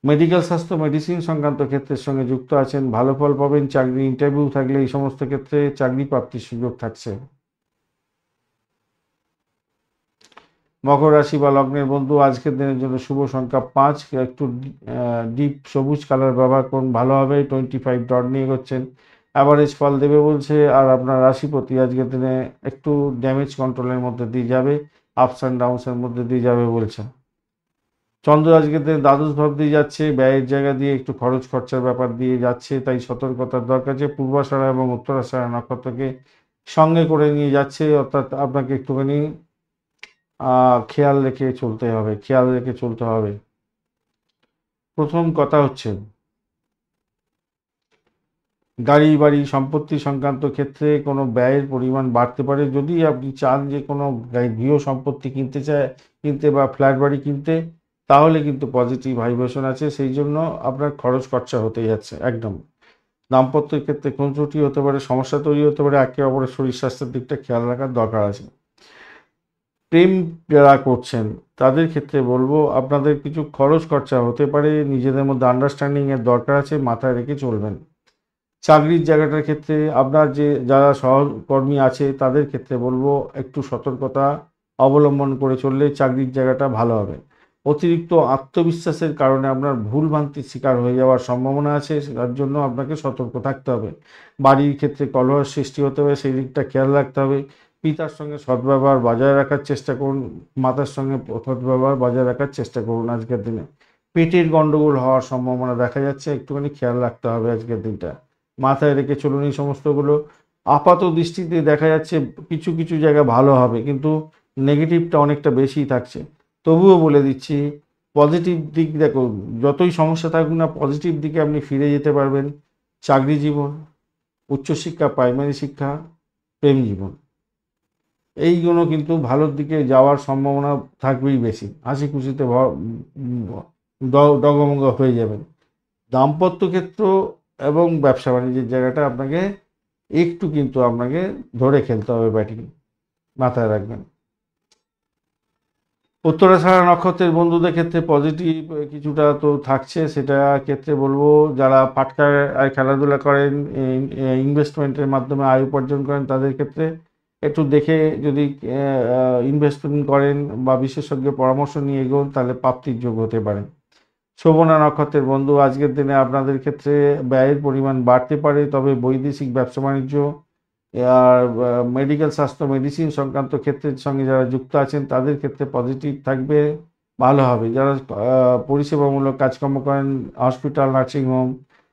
Speaker 1: মেডিকেল স্বাস্থ্য মেডিসিন সংক্রান্ত ক্ষেত্রের সঙ্গে যুক্ত আছেন, ভালো ফল পাবেন। চাকরি ইন্টারভিউ থাকলে এই সমস্ত ক্ষেত্রে চাকরি প্রাপ্তির সুযোগ থাকছে। মকর রাশি বা লগ্নের বন্ধু, আজকের দিনের জন্য শুভ সংখ্যা 5, একটু ডিপ সবুজ কালার ব্যবহার করুন, ভালো হবে। 25 ডট নিয়ে এগোচ্ছেন, অ্যাভারেজ ফল দেবে বলছে। আর আপনার রাশিপতি আজকের দিনে একটু ড্যামেজ কন্ট্রোলের মধ্যে দিয়ে যাবে, আপস অ্যান্ড ডাউনসের মধ্যে দিয়ে যাবে বলছে। চন্দ্র আজকের দিনে দ্বাদশ ভাব দিয়ে যাচ্ছে, ব্যয়ের জায়গা দিয়ে একটু খরচ খরচার ব্যাপার দিয়ে যাচ্ছে, তাই সতর্কতার দরকার আছে। পূর্বাষাঢ়া এবং উত্তরাষাঢ়া নক্ষত্রকে সঙ্গে করে নিয়ে যাচ্ছে, অর্থাৎ আপনাকে একটুখানি খেয়াল রেখে চলতে হবে, খেয়াল রেখে চলতে হবে। প্রথম কথা হচ্ছে গাড়ি বাড়ি সম্পত্তি সংক্রান্ত ক্ষেত্রে কোনো ব্যয়ের পরিমাণ বাড়তে পারে। যদি আপনি চান যে কোনো গৃহ সম্পত্তি কিনতে বা ফ্ল্যাট বাড়ি কিনতে, তাহলে কিন্তু পজিটিভ ভাইব্রেশন আছে, সেই জন্য আপনার খরচ খরচা হতে যাচ্ছে একদম। দাম্পত্যের ক্ষেত্রে খুনসুটি হতে পারে, সমস্যা তৈরি হতে পারে, একে অপরের শরীর স্বাস্থ্যের দিকটা খেয়াল রাখার দরকার আছে। প্রেম যারা করছেন তাদের ক্ষেত্রে বলবো আপনাদের কিছু খরচ খরচা হতে পারে, নিজেদের মধ্যে আন্ডারস্ট্যান্ডিংয়ের দরকার আছে, মাথায় রেখে চলবেন। চাকরির জায়গাটার ক্ষেত্রে আপনার যারা সহকর্মী আছে তাদের ক্ষেত্রে বলবো একটু সতর্কতা অবলম্বন করে চললে চাকরির জায়গাটা ভালো হবে। অতিরিক্ত আত্মবিশ্বাসের কারণে আপনার ভুলভ্রান্তির শিকার হয়ে যাওয়ার সম্ভাবনা আছে, তার জন্য আপনাকে সতর্ক থাকতে হবে। বাড়ির ক্ষেত্রে কলহের সৃষ্টি হতে হবে, সেই দিকটা খেয়াল রাখতে হবে। পিতার সঙ্গে সদ্ব্যবহার বজায় রাখার চেষ্টা করুন, মাতার সঙ্গে সদ্ব্যবহার বজায় রাখার চেষ্টা করুন আজকের দিনে। পেটের গণ্ডগোল হওয়ার সম্ভাবনা দেখা যাচ্ছে, একটুখানি খেয়াল রাখতে হবে আজকের দিনটা, মাথায় রেখে চলুন এই সমস্তগুলো। আপাত দৃষ্টিতে দেখা যাচ্ছে কিছু কিছু জায়গা ভালো হবে, কিন্তু নেগেটিভটা অনেকটা বেশি থাকছে। তবুও বলে দিচ্ছি পজিটিভ দিক দেখুন, যতই সমস্যা থাকুক না পজিটিভ দিকে আপনি ফিরে যেতে পারবেন। চাকরি জীবন, উচ্চশিক্ষা, প্রাইমারি শিক্ষা, প্রেম জীবন, এইগুলো কিন্তু ভালোর দিকে যাওয়ার সম্ভাবনা থাকবেই বেশি। হাসি খুশিতে ডগমগ হয়ে যাবেন। দাম্পত্য ক্ষেত্র এবং ব্যবসা বাণিজ্যের জায়গাটা আপনাকে ধরে খেলতে হবে, ব্যাটিং মাথায় রাখবেন। উত্তরাষাঢ়া নক্ষত্রের বন্ধুদের ক্ষেত্রে পজিটিভ কিছুটা তো থাকছে, সেটা ক্ষেত্রে বলবো যারা পাটকার খেলাধুলা করেন, ইনভেস্টমেন্টের মাধ্যমে আয় উপার্জন করেন, তাদের ক্ষেত্রে একটু দেখে যদি ইনভেস্টমেন্ট করেন বা বিশেষজ্ঞ পরামর্শ নিয়ে এগোন, তাহলে প্রাপ্তির যোগ হতে পারে। শোভনা নক্ষত্রের বন্ধু, আজকের দিনে আপনাদের ক্ষেত্রে ব্যয়ের পরিমাণ বাড়তে পারে, তবে বৈদেশিক ব্যবসা বাণিজ্য আর মেডিকেল স্বাস্থ্য মেডিসিন সংক্রান্ত ক্ষেত্রের সঙ্গে যারা যুক্ত আছেন তাদের ক্ষেত্রে পজিটিভ থাকবে, ভালো হবে। যারা পরিষেবামূলক কাজকর্ম করেন, হসপিটাল, নার্সিংহোম,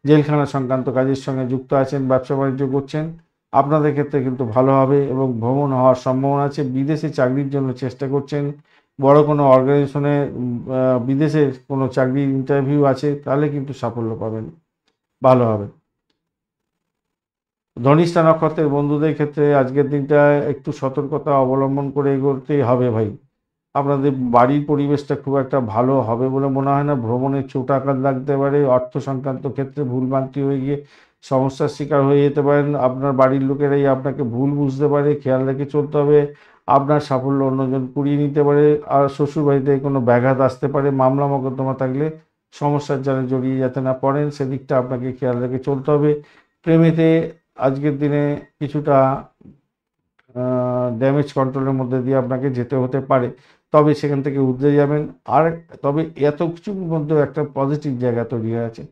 Speaker 1: জেলখানা সংক্রান্ত কাজের সঙ্গে যুক্ত আছেন, ব্যবসা বাণিজ্য করছেন, আপনাদের ক্ষেত্রে কিন্তু ভালো হবে এবং ভ্রমণ হওয়ার সম্ভাবনা আছে। বিদেশে চাকরির জন্য চেষ্টা করছেন, বড় কোনো অর্গানাইজেশনে বিদেশে কোনো চাকরির ইন্টারভিউ আছে, তাহলে কিন্তু সাফল্য পাবেন, ভালো হবে। ধনিষ্ঠা নক্ষত্রের বন্ধুদের ক্ষেত্রে আজকের দিনটা একটু সতর্কতা অবলম্বন করে এগোতেই হবে ভাই। আপনাদের বাড়ির পরিবেশটা খুব একটা ভালো হবে বলে মনে হয় না, ভ্রমণের চোট আঘাত লাগতে পারে, অর্থ সংক্রান্ত ক্ষেত্রে ভুলভ্রান্তি হয়ে গিয়ে সমস্যার শিকার হয়ে যেতে পারেন, আপনার বাড়ির লোকেরাই আপনাকে ভুল বুঝতে পারে, খেয়াল রেখে চলতে হবে। আপনার সাফল্য অন্যজন কুড়িয়ে নিতে পারে, আর শ্বশুরবাড়িতে কোনো ব্যাঘাত আসতে পারে, মামলা মোকদ্দমা থাকলে সমস্যার জালে জড়িয়ে যাতে না পড়েন, সেদিকটা আপনাকে খেয়াল রেখে চলতে হবে। প্রেমেতে আজকের দিনে কিছুটা ড্যামেজ কন্ট্রোলের মধ্যে দিয়ে আপনাকে যেতে হতে পারে, তবে সেখান থেকে উতরে যাবেন। আর তবে এত কিছুর মধ্যেও একটা পজিটিভ জায়গা তৈরি হয়ে আছে,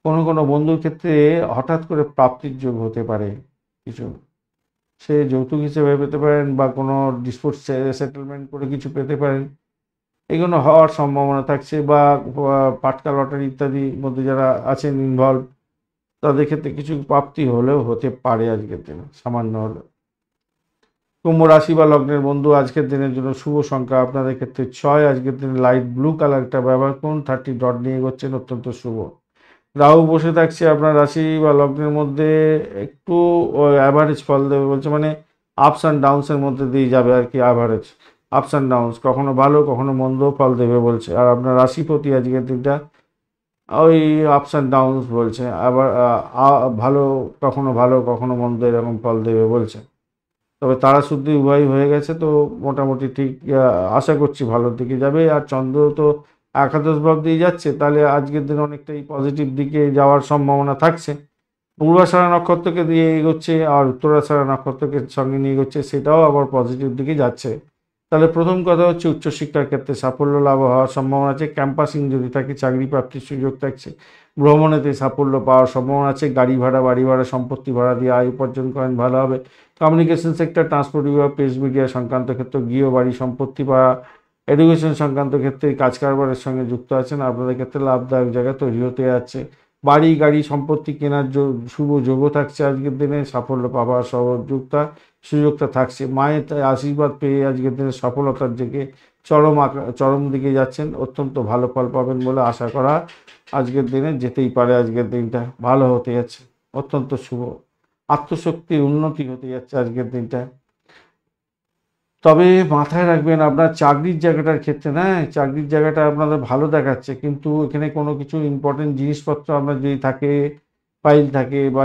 Speaker 1: কোনো কোনো বন্ধুর ক্ষেত্রে হঠাৎ করে প্রাপ্তির যোগ হতে পারে কিছু, সে যৌতুক হিসেবে পেতে পারেন বা কোনো ডিসপুট সেটেলমেন্ট করে কিছু পেতে পারেন, এগুলো হওয়ার সম্ভাবনা থাকছে। বা পাটকা লটারি ইত্যাদির মধ্যে যারা আছেন ইনভলভ, তাদের ক্ষেত্রে কিছু প্রাপ্তি হলেও হতে পারে আজকের দিনে, সামান্য হলেও। কুম্ভ রাশি বা লগ্নের বন্ধু, আজকের দিনের জন্য শুভ সংখ্যা আপনাদের ক্ষেত্রে 6, আজকের দিনে লাইট ব্লু কালারটা ব্যবহার করুন, 30 ডট নিয়ে এগোচ্ছেন, অত্যন্ত শুভ। রাহু বসে থাকছে আপনার রাশি বা লগ্নের মধ্যে, একটু অ্যাভারেজ ফল দেবে বলছে, মানে আপস অ্যান্ড ডাউনসের মধ্যে দিয়ে যাবে আর কি, অ্যাভারেজ আপস অ্যান্ড ডাউনস, কখনো ভালো কখনো মন্দ ফল দেবে বলছে। আর আপনার রাশিপতি আজকের দিনটা ওই আপস অ্যান্ড ডাউনস বলছে, আবার ভালো কখনো মন্দ এরকম ফল দেবে বলছে। তবে তারা শুদ্ধ উভয় হয়ে গেছে, তো মোটামুটি ঠিক আশা করছি ভালোর দিকে যাবে। আর চন্দ্র তো একাদশ ভাব দিয়ে যাচ্ছে, তাহলে আজকের দিন অনেকটাই পজিটিভ দিকে যাওয়ার সম্ভাবনা থাকছে। পূর্বাষাঢ়া নক্ষত্রকে দিয়ে এগোচ্ছে আর উত্তরাষাঢ়া নক্ষত্রকে সঙ্গে নিয়ে এগোচ্ছে, সেটাও আবার পজিটিভ দিকে যাচ্ছে। তাহলে প্রথম কথা হচ্ছে উচ্চশিক্ষার ক্ষেত্রে সাফল্য লাভ হওয়ার সম্ভাবনা আছে। ক্যাম্পাসিং যদি থাকে চাকরি প্রাপ্তির সুযোগ থাকছে। ভ্রমণেতে সাফল্য পাওয়ার সম্ভাবনা আছে। গাড়ি ভাড়া, বাড়ি ভাড়া, সম্পত্তি ভাড়া দিয়ে আয় উপার্জন করেন, ভালো হবে। কমিউনিকেশন সেক্টর, ট্রান্সপোর্ট বিভাগ, প্রেস মিডিয়া সংক্রান্ত ক্ষেত্রে, গৃহ বাড়ি সম্পত্তি বা এডুকেশন সংক্রান্ত ক্ষেত্রে কাজ কারবারের সঙ্গে যুক্ত আছেন, আপনাদের ক্ষেত্রে লাভদায়ক জায়গা তৈরি হতে যাচ্ছে। বাড়ি গাড়ি সম্পত্তি কেনার শুভ যোগও থাকছে আজকের দিনে। সাফল্য পাওয়ার সহযোগিতা সুযোগটা থাকছে। মায়ের আশীর্বাদ পেয়ে আজকের দিনে সফলতার দিকে চরম দিকে যাচ্ছেন। অত্যন্ত ভালো ফল পাবেন বলে আশা করা আজকের দিনে যেতেই পারে। আজকের দিনটা ভালো হতে যাচ্ছে, অত্যন্ত শুভ। আত্মশক্তির উন্নতি হতে যাচ্ছে আজকের দিনটা। তবে মাথায় রাখবেন আপনার চাকরির জায়গাটার ক্ষেত্রে, না চাকরির জায়গাটা আপনাদের ভালো দেখাচ্ছে, কিন্তু এখানে কোনো কিছু ইম্পর্টেন্ট জিনিসপত্র আপনার যদি থাকে, ফাইল থাকে বা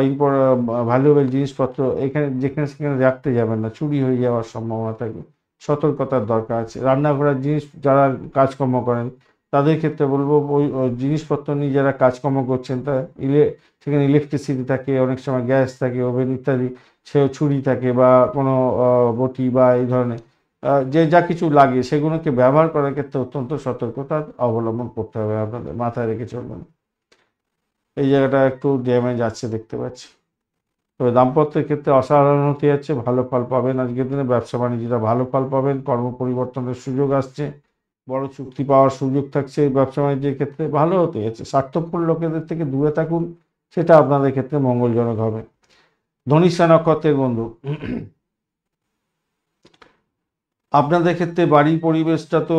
Speaker 1: ভ্যালুয়েবল জিনিসপত্র এখানে যেখানে সেখানে রাখতে যাবেন না, চুরি হয়ে যাওয়ার সম্ভাবনা থাকে। সতর্কতার দরকার আছে। রান্নাঘরের জিনিস যারা কাজকর্ম করেন তাদের ক্ষেত্রে বলবো, ওই জিনিসপত্র নিয়ে যারা কাজকর্ম করছেন তা সেখানে ইলেকট্রিসিটি থাকে, অনেক সময় গ্যাস থাকে, ওভেন ইত্যাদি, সেও ছুরি থাকে বা কোনো বটি বা এই ধরনের যে যা কিছু লাগে সেগুলোকে ব্যবহার করার ক্ষেত্রে অত্যন্ত সতর্কতা অবলম্বন করতে হবে, আপনাদের মাথায় রেখে চলবেন। এই জায়গাটা একটু ড্যামেজ আছে দেখতে পাচ্ছি। তবে দাম্পত্যের ক্ষেত্রে অসাধারণ হতে যাচ্ছে, ভালো ফল পাবেন আজকের দিনে। ব্যবসা বাণিজ্যটা ভালো ফল পাবেন, কর্ম পরিবর্তনের সুযোগ আসছে, বড় চুক্তি পাওয়ার সুযোগ থাকছে। ব্যবসা বাণিজ্যের ক্ষেত্রে ভালো হতে যাচ্ছে। স্বার্থপর লোকেদের থেকে দূরে থাকুন, সেটা আপনাদের ক্ষেত্রে মঙ্গলজনক হবে। ধনিষ্ঠা নক্ষত্রের বন্ধু, আপনাদের ক্ষেত্রে বাড়ির পরিবেশটা তো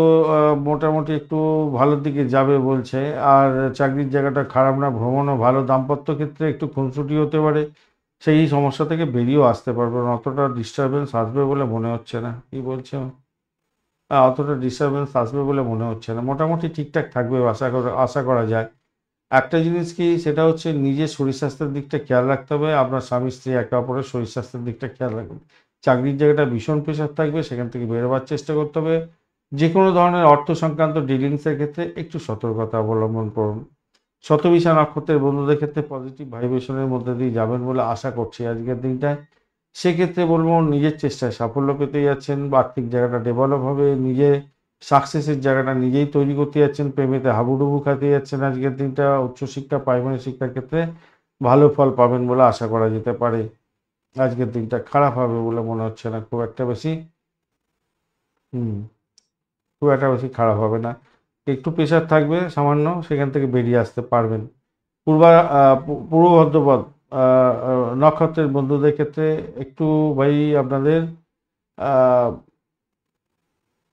Speaker 1: মোটামুটি একটু ভালোর দিকে যাবে বলছে। আর চাকরির জায়গাটা খারাপ না, ভ্রমণও ভালো। দাম্পত্য ক্ষেত্রে একটু খুনসুটি হতে পারে, সেই সমস্যা থেকে বেরিয়েও আসতে পারবেন। অতটা ডিস্টারবেন্স আসবে বলে মনে হচ্ছে না। কি বলছে, অতটা ডিস্টারবেন্স আসবে বলে মনে হচ্ছে না। মোটামুটি ঠিকঠাক থাকবে আশা করা যায়। একটা জিনিস কি, সেটা হচ্ছে নিজের শরীর স্বাস্থ্যের দিকটা খেয়াল রাখতে হবে। আপনার স্বামী স্ত্রী একে অপরের শরীর স্বাস্থ্যের দিকটা খেয়াল রাখবেন। চাকরির জায়গাটা ভীষণ প্রেশার থাকবে, সেখান থেকে বেরোবার চেষ্টা করতে হবে। যে কোনো ধরনের অর্থ সংক্রান্ত ডিলিংসের ক্ষেত্রে একটু সতর্কতা অবলম্বন করুন। শতবিশা নক্ষত্রের বন্ধুদের ক্ষেত্রে পজিটিভ ভাইব্রেশনের মধ্যে দিয়ে যাবেন বলে আশা করছি আজকের দিনটায়। সেক্ষেত্রে বলবো নিজের চেষ্টায় সাফল্য পেতে যাচ্ছেন, আর্থিক জায়গাটা ডেভেলপ হবে, নিজে সাকসেসের জায়গাটা নিজেই তৈরি করতে যাচ্ছেন, প্রেমেতে হাবুডুবু খাতে যাচ্ছেন আজকের দিনটা। উচ্চশিক্ষা প্রাইমারি শিক্ষার ক্ষেত্রে ভালো ফল পাবেন বলে আশা করা যেতে পারে। আজকের দিনটা খারাপ হবে বলে মনে হচ্ছে না খুব একটা বেশি। হুম, খুব একটা বেশি খারাপ হবে না। একটু প্রেশার থাকবে সামান্য, সেখান থেকে বেরিয়ে আসতে পারবেন। পূর্ব ভদ্রপদ নক্ষত্রের বন্ধুদের ক্ষেত্রে একটু ভাই আপনাদের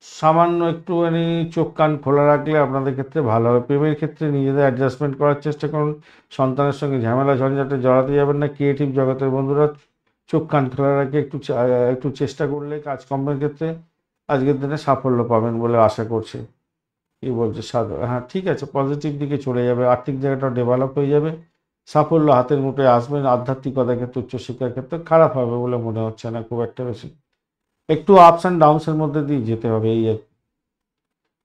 Speaker 1: সামান্য একটুখানি চোখ কান খোলা রাখলে আপনাদের ক্ষেত্রে ভালো হবে। প্রেমের ক্ষেত্রে নিজেদের অ্যাডজাস্টমেন্ট করার চেষ্টা করুন। সন্তানের সঙ্গে ঝামেলা ঝঞ্ঝাটে জড়াতে যাবেন না। ক্রিয়েটিভ জগতের বন্ধুরা চোখ কান খোলা রাখে একটু চেষ্টা করলে কাজকর্মের ক্ষেত্রে আজকের দিনে সাফল্য পাবেন বলে আশা করছি। কি বলছে হ্যাঁ ঠিক আছে, পজিটিভ দিকে চলে যাবে। আর্থিক জায়গাটা ডেভেলপ হয়ে যাবে, সাফল্য হাতের মুঠোয় আসবেন। আধ্যাত্মিকতার ক্ষেত্রে উচ্চশিক্ষার ক্ষেত্রে খারাপ হবে বলে মনে হচ্ছে না খুব একটা বেশি। একটু আপস অ্যান্ড ডাউনসের মধ্যে দিয়ে যেতে হবে এই আর কি।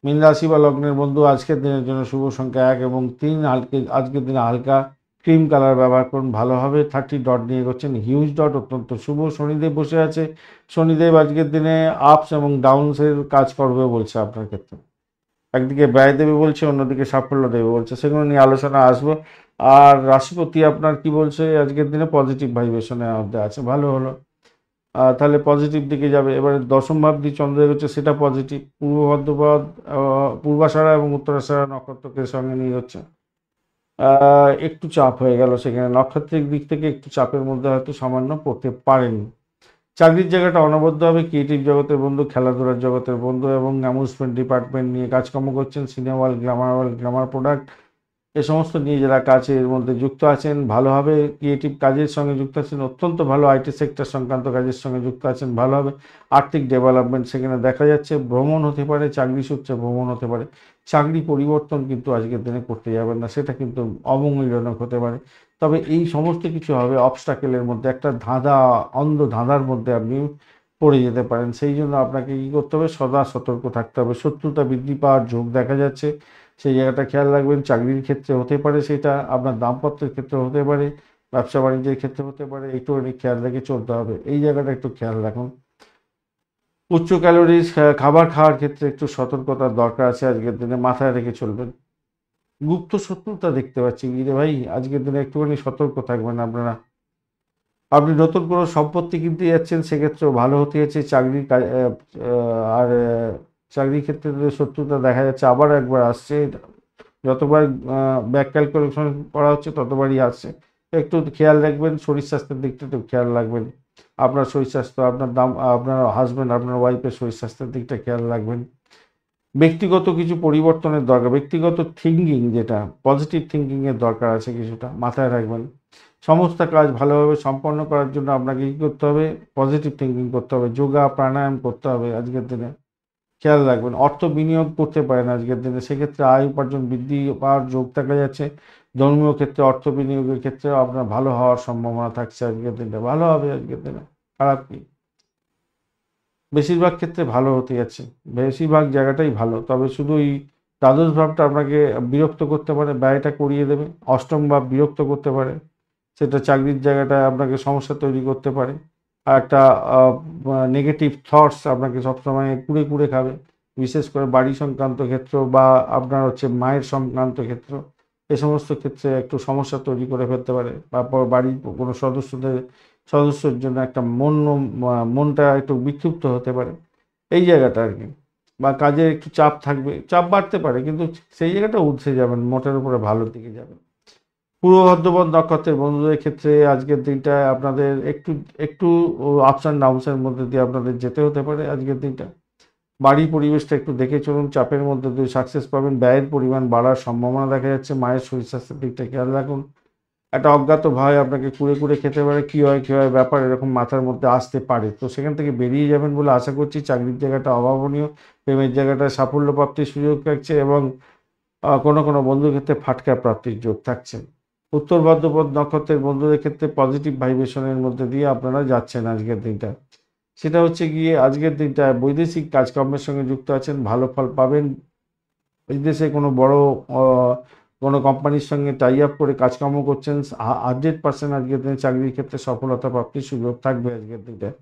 Speaker 1: মীন রাশি বা লগ্নের বন্ধু আজকের দিনের জন্য শুভ সংখ্যা 1 এবং 3। আজকের দিনে হালকা ক্রিম কালার ব্যবহার করুন, ভালো হবে। 30 ডট নিয়ে এগোচ্ছেন, হিউজ ডট অত্যন্ত শুভ। শনিদেব বসে আছে, শনিদেব আজকের দিনে আপস এবং ডাউনসের কাজ করবে বলছে আপনার ক্ষেত্রে। একদিকে ব্যয় দেবে বলছে, অন্যদিকে সাফল্য দেবে বলছে, সেগুলো নিয়ে আলোচনা আসবো। আর রাশিপতি আপনার কি বলছে আজকের দিনে পজিটিভ ভাইব্রেশনের মধ্যে আছে, ভালো হলো। তাহলে পজিটিভ দিকে যাবে। এবারে দশম ভাব দিয়ে চন্দ্র এগোচ্ছে, সেটা পজিটিভ। পূর্ব ভদ্রপদ, পূর্বাষাঢ়া এবং উত্তরাষাঢ়া নক্ষত্রকে সঙ্গে নিয়ে হচ্ছে। একটু চাপ হয়ে গেল সেখানে, নক্ষত্রিক দিক থেকে একটু চাপের মধ্যে হয়তো সামান্য পড়তে পারেন। চাকরির জায়গাটা অনবদ্য হবে। ক্রিয়েটিভ জগতের বন্ধু, খেলাধুলার জগতের বন্ধু এবং অ্যামিউজমেন্ট ডিপার্টমেন্ট নিয়ে কাজকর্ম করছেন, সিনেমা হল, গ্ল্যামার প্রোডাক্ট এ সমস্ত নিয়ে যারা কাজের মধ্যে যুক্ত আছেন ভালো হবে। ক্রিয়েটিভ কাজের সঙ্গে যুক্ত আছেন অত্যন্ত ভালো। আইটি সেক্টর সংক্রান্ত কাজের সঙ্গে যুক্ত আছেন ভালো হবে। আর্থিক ডেভেলপমেন্ট সেখানে দেখা যাচ্ছে। ভ্রমণ হতে পারে, চাকরি সূত্রে ভ্রমণ হতে পারে। চাকরি পরিবর্তন কিন্তু আজকের দিনে করতে যাবেন না, সেটা কিন্তু অমঙ্গলজনক হতে পারে। তবে এই সমস্ত কিছু হবে অবস্টাকেলের মধ্যে, একটা অন্ধ ধাঁধার মধ্যে আপনি পড়ে যেতে পারেন। সেই জন্য আপনাকে কী করতে হবে, সদা সতর্ক থাকতে হবে। শত্রুতা বৃদ্ধি পাওয়ার যোগ দেখা যাচ্ছে, সেই জায়গাটা খেয়াল রাখবেন। চাকরির ক্ষেত্রে হতে পারে সেটা, আপনার দাম্পত্যের ক্ষেত্রে হতে পারে, ব্যবসা বাণিজ্যের ক্ষেত্রে হতে পারে, একটুখানি খেয়াল রেখে চলতে হবে। এই জায়গাটা একটু খেয়াল রাখুন। উচ্চ ক্যালোরিজ খাবার খাওয়ার ক্ষেত্রে একটু সতর্কতার দরকার আছে আজকের দিনে, মাথায় রেখে চলবেন। গুপ্ত শত্রুতা দেখতে পাচ্ছি কি রে ভাই, আজকের দিনে একটুখানি সতর্ক থাকবেন আপনারা। আপনি নতুন কোনো সম্পত্তি কিনতে যাচ্ছেন, সেক্ষেত্রেও ভালো হতে যাচ্ছে। চাকরির আর চাকরির ক্ষেত্রে শত্রুতা দেখা যাচ্ছে আবার একবার আসছে। যতবার ব্যাক ক্যালকুলেশন করা হচ্ছে ততবারই আসছে। একটু খেয়াল রাখবেন, শরীর স্বাস্থ্যের দিকটা একটু খেয়াল রাখবেন। আপনার শরীর স্বাস্থ্য, আপনার হাজব্যান্ড, আপনার ওয়াইফের শরীর স্বাস্থ্যের দিকটা খেয়াল রাখবেন। ব্যক্তিগত কিছু পরিবর্তনের দরকার, ব্যক্তিগত থিঙ্কিং, যেটা পজিটিভ থিঙ্কিংয়ের দরকার আছে কিছুটা, মাথায় রাখবেন। সমস্ত কাজ ভালোভাবে সম্পন্ন করার জন্য আপনাকে কী করতে হবে, পজিটিভ থিঙ্কিং করতে হবে, যোগা প্রাণায়াম করতে হবে আজকের দিনে। খেয়াল রাখবেন, অর্থ বিনিয়োগ করতে পারেন আজকের দিনে, সেক্ষেত্রে আয় উপার্জন বৃদ্ধি পাওয়ার যোগ দেখা যাচ্ছে। ধর্মীয় ক্ষেত্রে অর্থ বিনিয়োগের ক্ষেত্রে আপনার ভালো হওয়ার সম্ভাবনা থাকছে আজকের দিনে, ভালো হবে আজকের দিনে, খারাপ কি। বেশিরভাগ ক্ষেত্রে ভালো হতে যাচ্ছে, বেশিরভাগ জায়গাটাই ভালো। তবে শুধু এই দ্বাদশ ভাবটা আপনাকে বিরক্ত করতে পারে, ব্যয়টা করিয়ে দেবে। অষ্টম ভাব বিরক্ত করতে পারে, সেটা চাকরির জায়গাটায় আপনাকে সমস্যা তৈরি করতে পারে। আর একটা নেগেটিভ থটস আপনাকে সবসময় কুড়ে কুড়ে খাবে, বিশেষ করে বাড়ি সংক্রান্ত ক্ষেত্র বা আপনার মায়ের সংক্রান্ত ক্ষেত্র। এ সমস্ত ক্ষেত্রে একটু সমস্যা তৈরি করে ফেলতে পারে, বা বাড়ির কোনো সদস্যের জন্য একটা মনটা একটু বিক্ষিপ্ত হতে পারে, এই জায়গাটা আর কি। বা কাজের একটু চাপ থাকবে, চাপ বাড়তে পারে, কিন্তু সেই জায়গাটা উঠে যাবেন, মোটের উপরে ভালোর দিকে যাবেন। পূর্ব বর্ধমান নক্ষত্রের বন্ধুদের ক্ষেত্রে আজকের দিনটায় আপনাদের একটু একটু আপস অ্যান্ড ডাউনসের মধ্যে দিয়ে আপনাদের যেতে হতে পারে আজকের দিনটা। বাড়ির পরিবেশটা একটু দেখে চলুন, চাপের মধ্যে দিয়ে সাকসেস পাবেন। ব্যয়ের পরিমাণ বাড়ার সম্ভাবনা দেখা যাচ্ছে। মায়ের শরীর স্বাস্থ্যের দিকটা খেয়াল রাখুন। একটা অজ্ঞাত ভয় আপনাকে কুড়ে কুড়ে খেতে পারে, কী হয় ব্যাপার এরকম মাথার মধ্যে আসতে পারে, তো সেখান থেকে বেরিয়ে যাবেন বলে আশা করছি। চাকরির জায়গাটা অভাবনীয়, প্রেমের জায়গাটা সাফল্য প্রাপ্তির সুযোগ থাকছে, এবং কোনো কোনো বন্ধুর ক্ষেত্রে ফাটকা প্রাপ্তির যোগ থাকছে। উত্তর ভাদ্রপদ নক্ষত্রের বন্ধুদের ক্ষেত্রে পজিটিভ ভাইব্রেশনের মধ্যে দিয়ে আপনারা যাচ্ছেন আজকের দিনটা। সেটা হচ্ছে গিয়ে আজকের দিনটায় বৈদেশিক কাজকর্মের সঙ্গে যুক্ত আছেন, ভালো ফল পাবেন। বিদেশে কোনো বড় কোনো কোম্পানির সঙ্গে টাই আপ করে কাজকর্ম করছেন, 100% আজকের দিনে চাকরির ক্ষেত্রে সফলতা প্রাপ্তির সুযোগ থাকবে আজকের দিনটায়।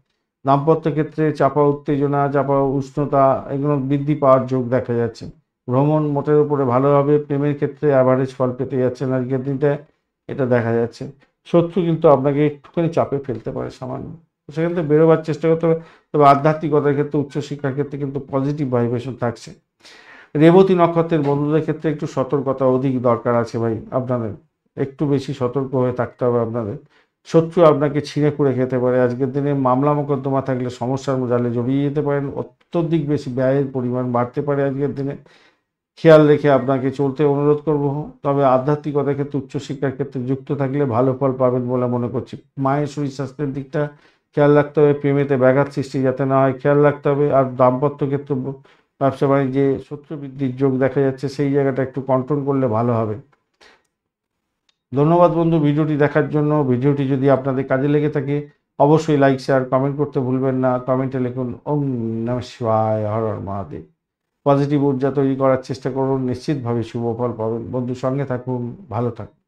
Speaker 1: দাম্পত্য ক্ষেত্রে চাপা উত্তেজনা, চাপা উষ্ণতা, এগুলো বৃদ্ধি পাওয়ার যোগ দেখা যাচ্ছে। ভ্রমণ মোটের উপরে ভালো হবে। প্রেমের ক্ষেত্রে অ্যাভারেজ ফল পেতে যাচ্ছেন আজকের দিনটায়, এটা দেখা যাচ্ছে। শত্রু কিন্তু আপনাকে একটুখানি চাপে ফেলতে পারে সামান্য, সেখান থেকে বেরোবার চেষ্টা করতে হবে। তবে আধ্যাত্মিকতার ক্ষেত্রে, উচ্চশিক্ষার ক্ষেত্রে কিন্তু পজিটিভ ভাইব্রেশন থাকছে। রেবতী নক্ষত্রের বন্ধুদের ক্ষেত্রে একটু সতর্কতা অধিক দরকার আছে ভাই, আপনাদের একটু বেশি সতর্ক হয়ে থাকতে হবে আপনাদের। শত্রু আপনাকে ছিঁড়ে খুঁড়ে খেতে পারে আজকের দিনে। মামলা মোকদ্দমা থাকলে সমস্যার জালে জড়িয়ে যেতে পারেন। অত্যধিক বেশি ব্যয়ের পরিমাণ বাড়তে পারে আজকের দিনে, খেয়াল রেখে আপনাকে চলতে অনুরোধ করব। তবে আধ্যাত্মিকতার ক্ষেত্রে, উচ্চশিক্ষার ক্ষেত্রে যুক্ত থাকলে ভালো ফল পাবেন বলে মনে করছি। মায়ের শরীর স্বাস্থ্যের দিকটা খেয়াল রাখতে হবে, প্রেমেতে ব্যাঘাত সৃষ্টি যাতে না হয় খেয়াল রাখতে হবে। আর দাম্পত্য ক্ষেত্রে, ব্যবসা বাণিজ্যে শত্রু বৃদ্ধির যোগ দেখা যাচ্ছে, সেই জায়গাটা একটু কন্ট্রোল করলে ভালো হবে। ধন্যবাদ বন্ধু ভিডিওটি দেখার জন্য। ভিডিওটি যদি আপনাদের কাজে লেগে থাকে, অবশ্যই লাইক, শেয়ার, কমেন্ট করতে ভুলবেন না। কমেন্টে লিখুন ওম নমঃ শিবায়, হর হর মহাদেব। পজিটিভ ঊর্জা তৈরি করার চেষ্টা করুন, নিশ্চিতভাবে শুভ ফল পাবেন। বন্ধু সঙ্গে থাকুন, ভালো থাকুন।